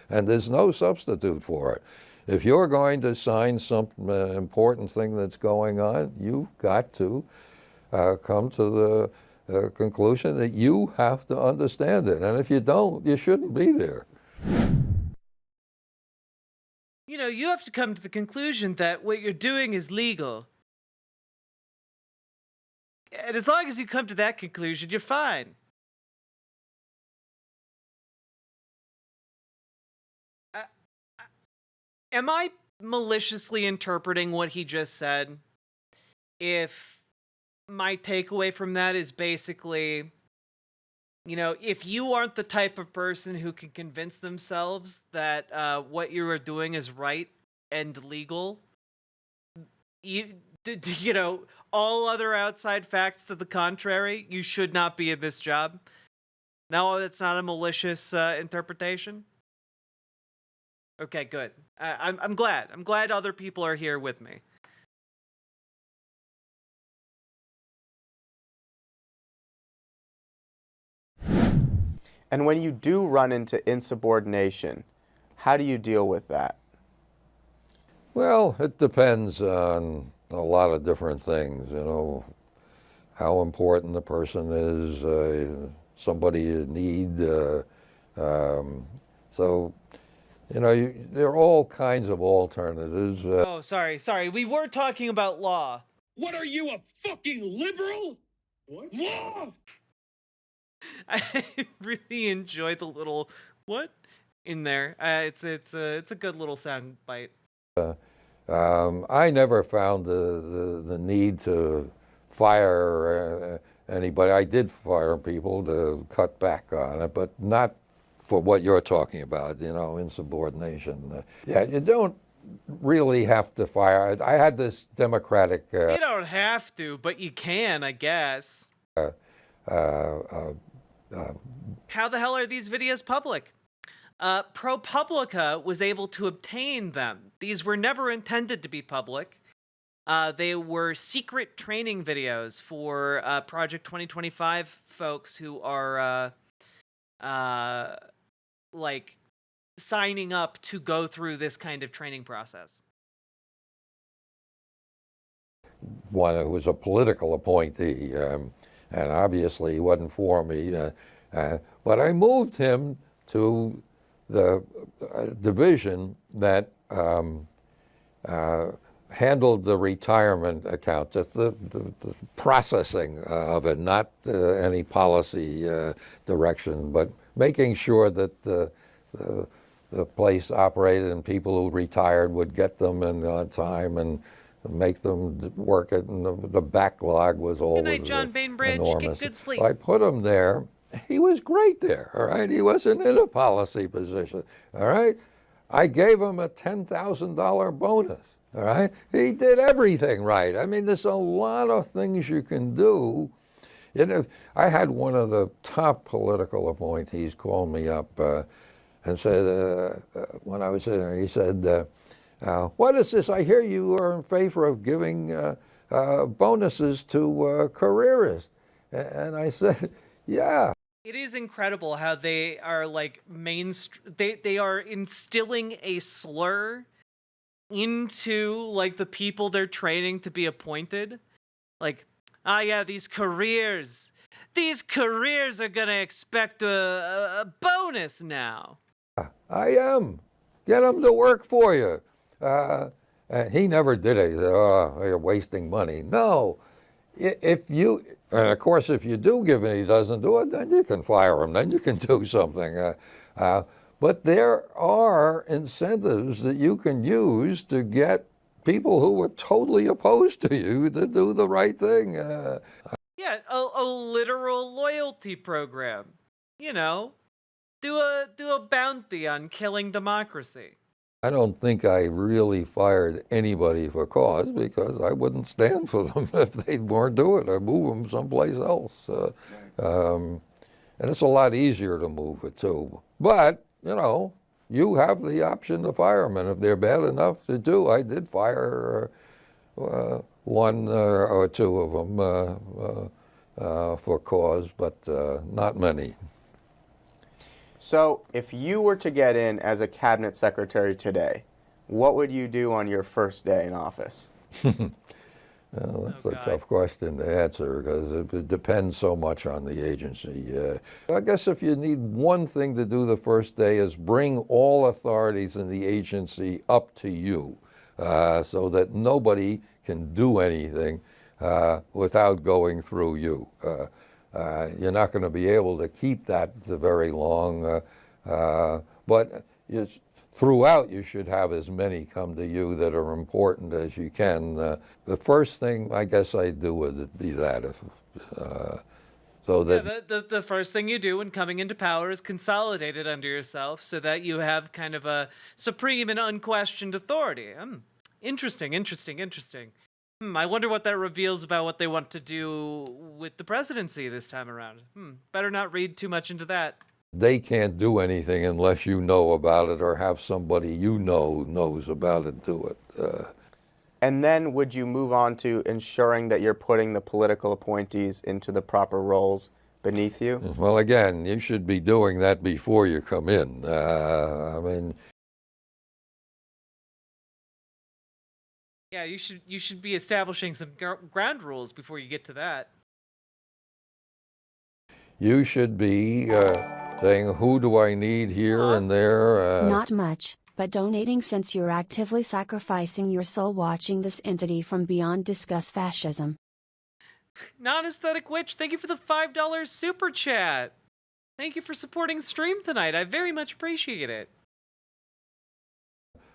and there's no substitute for it. If you're going to sign some important thing that's going on, you've got to come to the conclusion that you have to understand it. And if you don't, you shouldn't be there. You know, you have to come to the conclusion that what you're doing is legal. And as long as you come to that conclusion, you're fine. Am I maliciously interpreting what he just said? If my takeaway from that is basically, you know, if you aren't the type of person who can convince themselves that what you are doing is right and legal, you know, all other outside facts to the contrary, you should not be in this job. No, that's not a malicious interpretation. Okay, good. I'm glad. I'm glad other people are here with me. And when you do run into insubordination, how do you deal with that? Well, it depends on a lot of different things, you know, how important the person is, somebody you need. So, you know, there are all kinds of alternatives. Oh, sorry. We were talking about law. What are you, a fucking liberal? What? Law! I really enjoy the little what in there. It's a good little sound bite. I never found the need to fire anybody. I did fire people to cut back on it, but not for what you're talking about, you know, insubordination. Yeah, you don't really have to fire. I had this Democratic... you don't have to, but you can, I guess. How the hell are these videos public? ProPublica was able to obtain them. These were never intended to be public. They were secret training videos for Project 2025 folks who are like signing up to go through this kind of training process. One who was a political appointee, and obviously he wasn't for me. But I moved him to the division that handled the retirement account, just the processing of it, not any policy direction, but making sure that the the place operated, and people who retired would get them in on time and make them work it, and the backlog was always Good night, John Bainbridge. enormous. Get good sleep. I put him there. He was great there, all right? He wasn't in a policy position, all right? I gave him a $10,000 bonus, all right? He did everything right. I mean, there's a lot of things you can do. You know, I had one of the top political appointees call me up and said, when I was there, he said, what is this? I hear you are in favor of giving bonuses to careerists. And I said, yeah. It is incredible how they are like they are instilling a slur into like the people they're training to be appointed. Like, yeah, these careers are gonna expect a bonus now. I am. Get them to work for you. He never did it. He said, oh, you're wasting money. No. If you, and of course, if you do give and he doesn't do it, then you can fire him. Then you can do something. But there are incentives that you can use to get people who were totally opposed to you to do the right thing. Yeah, a literal loyalty program. You know, do a bounty on killing democracy. I don't think I really fired anybody for cause, because I wouldn't stand for them if they weren't doing it. I'd move them someplace else. And it's a lot easier to move it too. But, you know, you have the option to fire them, and if they're bad enough to do, I did fire one or two of them for cause, but not many. So, if you were to get in as a cabinet secretary today, what would you do on your first day in office? Well, that's a tough question to answer, because it depends so much on the agency. I guess if you need one thing to do the first day is bring all authorities in the agency up to you, so that nobody can do anything without going through you. You're not going to be able to keep that very long, but throughout you should have as many come to you that are important as you can. The first thing I guess I'd do would be that. The first thing you do when coming into power is consolidate it under yourself so that you have kind of a supreme and unquestioned authority. Interesting. I wonder what that reveals about what they want to do with the presidency this time around. Better not read too much into that. They can't do anything unless you know about it or have somebody you know knows about it do it. And then would you move on to ensuring that you're putting the political appointees into the proper roles beneath you? Well, again, you should be doing that before you come in. I mean, yeah, you should be establishing some ground rules before you get to that. You should be saying, who do I need here and there? Not much, but donating, since you're actively sacrificing your soul watching this entity from beyond discuss fascism. Non-aesthetic witch, thank you for the $5 super chat. Thank you for supporting stream tonight. I very much appreciate it.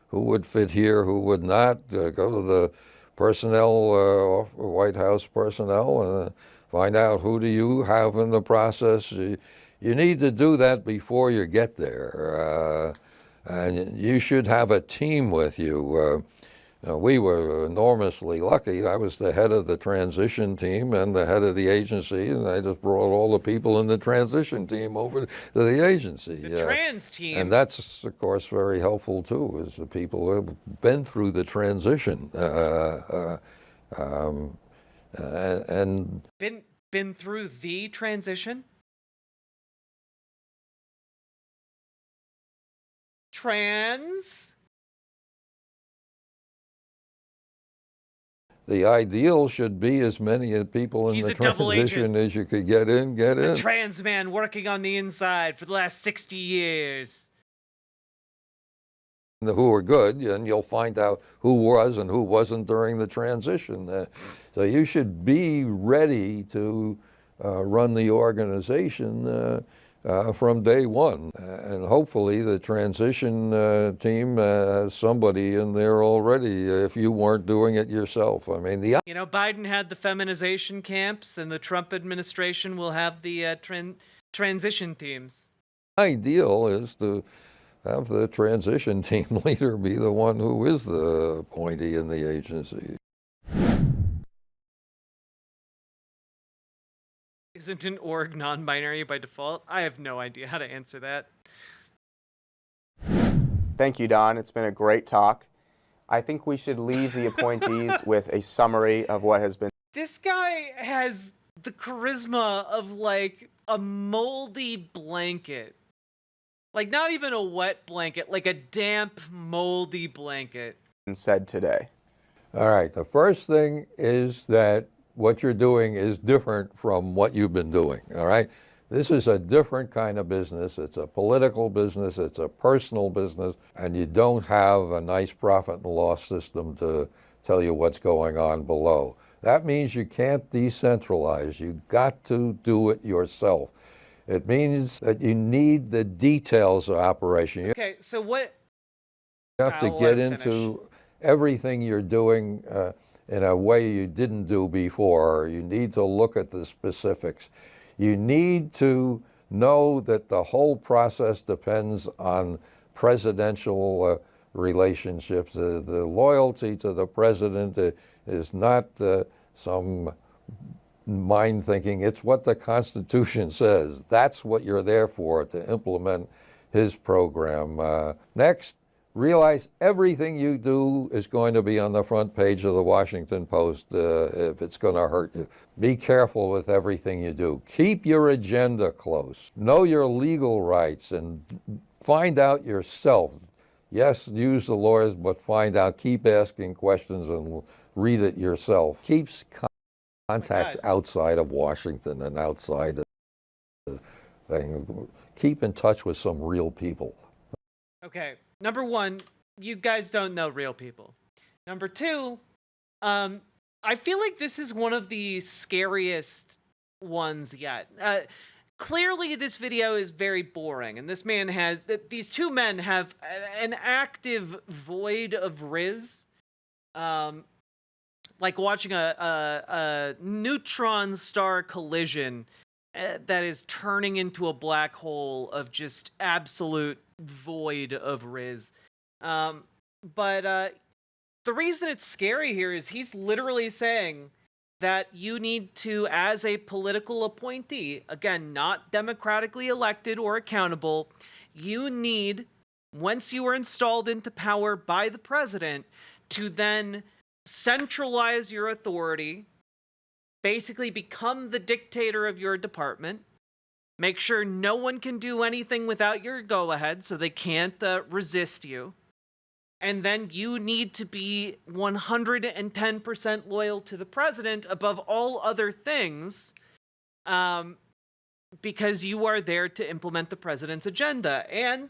Who would fit here, who would not? Go to the personnel, White House personnel, find out who do you have in the process. You need to do that before you get there. And you should have a team with you. We were enormously lucky. I was the head of the transition team and the head of the agency, and I just brought all the people in the transition team over to the agency. The trans team. And that's, of course, very helpful, too, is the people who have been through the transition. And been through the transition? Trans? The ideal should be as many people in the transition as you could get in. A trans man working on the inside for the last 60 years. Who are good, and you'll find out who was and who wasn't during the transition. So you should be ready to run the organization from day one. And hopefully the transition team has somebody in there already if you weren't doing it yourself. I mean, You know, Biden had the feminization camps, and the Trump administration will have the transition teams. ideal is to have the transition team leader be the one who is the appointee in the agency. Isn't an org non-binary by default? I have no idea how to answer that. Thank you, Don. It's been a great talk. I think we should leave the appointees with a summary of what has been. This guy has the charisma of like a moldy blanket. Like not even a wet blanket, like a damp, moldy blanket. Said today. All right, the first thing is that what you're doing is different from what you've been doing, all right? This is a different kind of business. It's a political business, it's a personal business, and you don't have a nice profit and loss system to tell you what's going on below. That means you can't decentralize. You've got to do it yourself. It means that you need the details of operation. Okay, so what? You have to get into everything you're doing in a way you didn't do before. You need to look at the specifics. You need to know that the whole process depends on presidential relationships. The loyalty to the president is not some mind thinking. It's what the Constitution says. That's what you're there for, to implement his program. Next, realize everything you do is going to be on the front page of the Washington Post if it's going to hurt you. Be careful with everything you do. Keep your agenda close. Know your legal rights and find out yourself. Yes, use the lawyers, but find out. Keep asking questions and read it yourself. Keep contacts outside of Washington and outside of the thing. Keep in touch with some real people. Okay, number one, you guys don't know real people. Number two, I feel like this is one of the scariest ones yet. Clearly, this video is very boring, and this man has, these two men have an active void of Riz. Like watching a neutron star collision that is turning into a black hole of just absolute void of Riz. But the reason it's scary here is he's literally saying that you need to, as a political appointee, again, not democratically elected or accountable, you need, once you are installed into power by the president, to then centralize your authority, basically become the dictator of your department, make sure no one can do anything without your go-ahead so they can't resist you, and then you need to be 110% loyal to the president above all other things, because you are there to implement the president's agenda. And,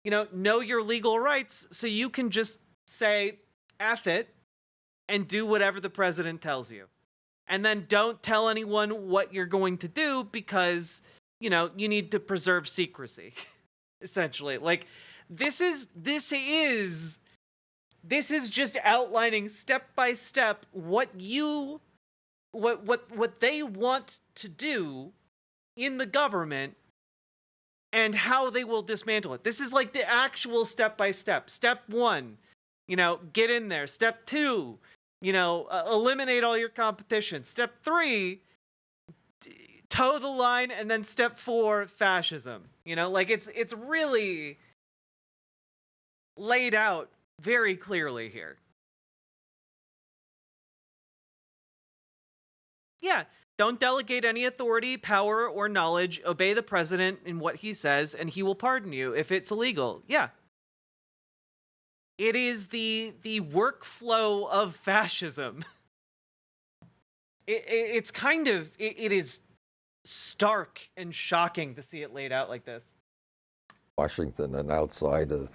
you know your legal rights so you can just say, F it, and do whatever the president tells you. And then don't tell anyone what you're going to do because, you need to preserve secrecy, essentially. Like, this is just outlining step by step what they want to do in the government and how they will dismantle it. This is like the actual step by step. Step 1, get in there. Step 2, eliminate all your competition. Step 3, toe the line. And then step 4, fascism. Like it's really laid out very clearly here. Yeah, don't delegate any authority, power, or knowledge. Obey the president in what he says, and he will pardon you if it's illegal. Yeah. It is the workflow of fascism. It's kind of, it is stark and shocking to see it laid out like this. Washington and outside of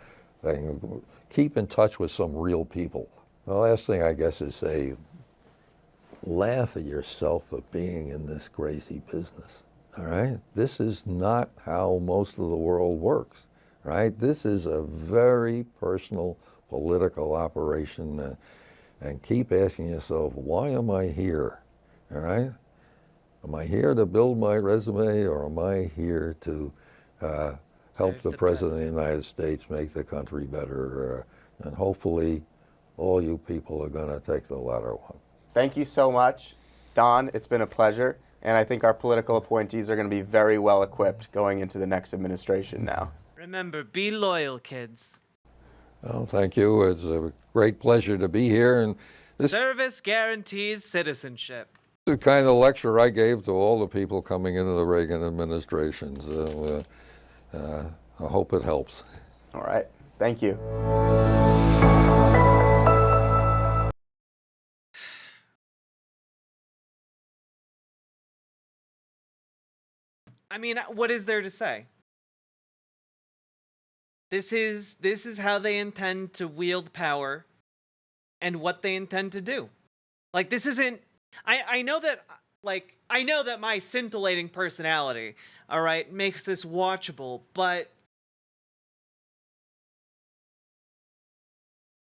thing. Keep in touch with some real people. The last thing I guess is say, laugh at yourself for being in this crazy business. All right? This is not how most of the world works, right? This is a very personal political operation, and keep asking yourself, why am I here? All right? Am I here to build my resume, or am I here to help the President of the United States make the country better? And hopefully all you people are going to take the latter one. Thank you so much, Don. It's been a pleasure. And I think our political appointees are going to be very well equipped going into the next administration now. Remember, be loyal, kids. Well, thank you. It's a great pleasure to be here. And this Service guarantees citizenship. is the kind of lecture I gave to all the people coming into the Reagan administration. So I hope it helps. All right. Thank you. I mean, what is there to say? This is how they intend to wield power and what they intend to do. Like, this isn't I know that my scintillating personality, all right, makes this watchable, but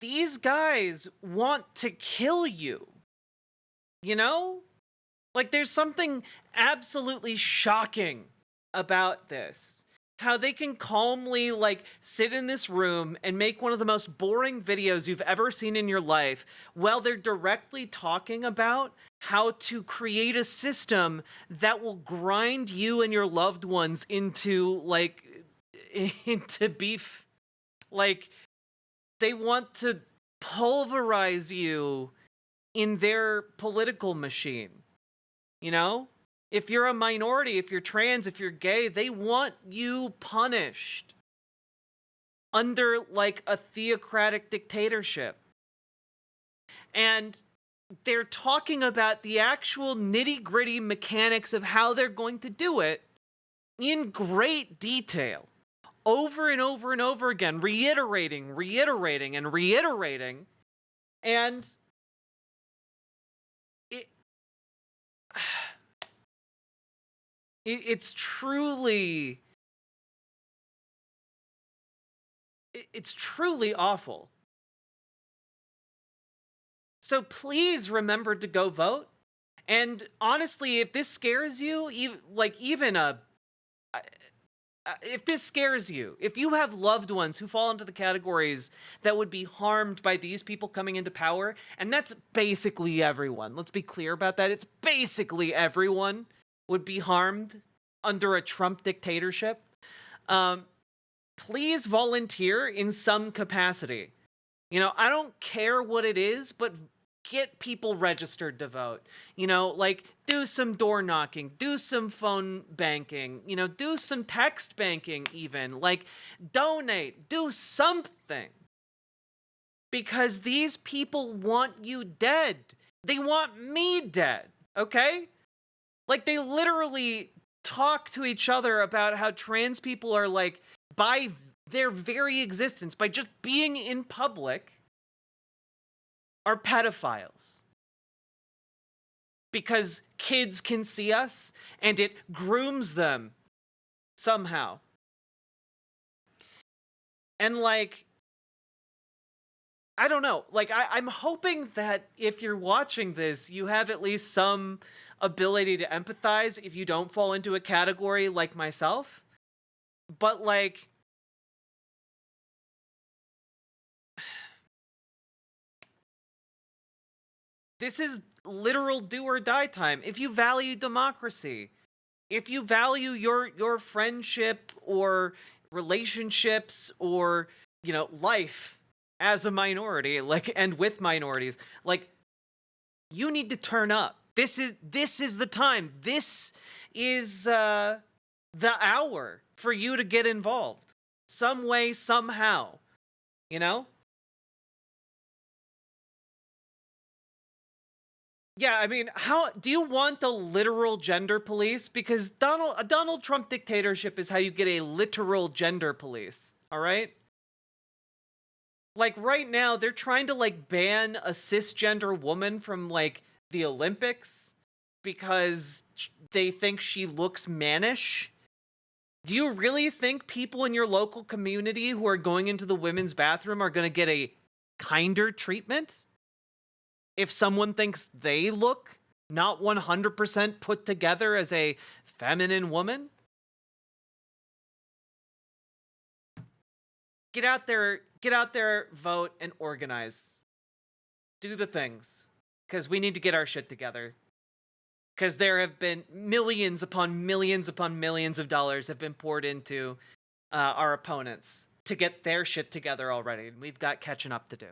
these guys want to kill you. You know? Like, there's something absolutely shocking about this. How they can calmly, like, sit in this room and make one of the most boring videos you've ever seen in your life while they're directly talking about how to create a system that will grind you and your loved ones into beef. Like, they want to pulverize you in their political machine. You know? If you're a minority, if you're trans, if you're gay, they want you punished under, like, a theocratic dictatorship. And they're talking about the actual nitty-gritty mechanics of how they're going to do it in great detail, over and over and over again, reiterating, and reiterating. And it's truly awful. So please remember to go vote. And honestly, if this scares you, if this scares you, if you have loved ones who fall into the categories that would be harmed by these people coming into power, and that's basically everyone. Let's be clear about that. It's basically everyone would be harmed under a Trump dictatorship. Please volunteer in some capacity. You know, I don't care what it is, but get people registered to vote. You know, like, do some door knocking, do some phone banking, you know, do some text banking even. Like, donate, do something. Because these people want you dead. They want me dead, okay? Like, they literally talk to each other about how trans people are, like, by their very existence, by just being in public, are pedophiles. Because kids can see us, and it grooms them somehow. And, like, I don't know. Like, I'm hoping that if you're watching this, you have at least some ability to empathize if you don't fall into a category like myself. But, like, this is literal do or die time. If you value democracy, if you value your friendship or relationships or, you know, life as a minority, like, and with minorities, like, you need to turn up. This is the time. This is the hour for you to get involved. Some way, somehow. You know? Yeah, I mean, how do you want the literal gender police? Because a Donald Trump dictatorship is how you get a literal gender police, all right? Like, right now, they're trying to, like, ban a cisgender woman from, like, the Olympics. because they think she looks mannish? Do you really think people in your local community who are going into the women's bathroom are going to get a kinder treatment if someone thinks they look not 100% put together as a feminine woman? Get out there, vote, and organize. Do the things, because we need to get our shit together. Because there have been millions upon millions upon millions of dollars have been poured into our opponents to get their shit together already. And we've got catching up to do.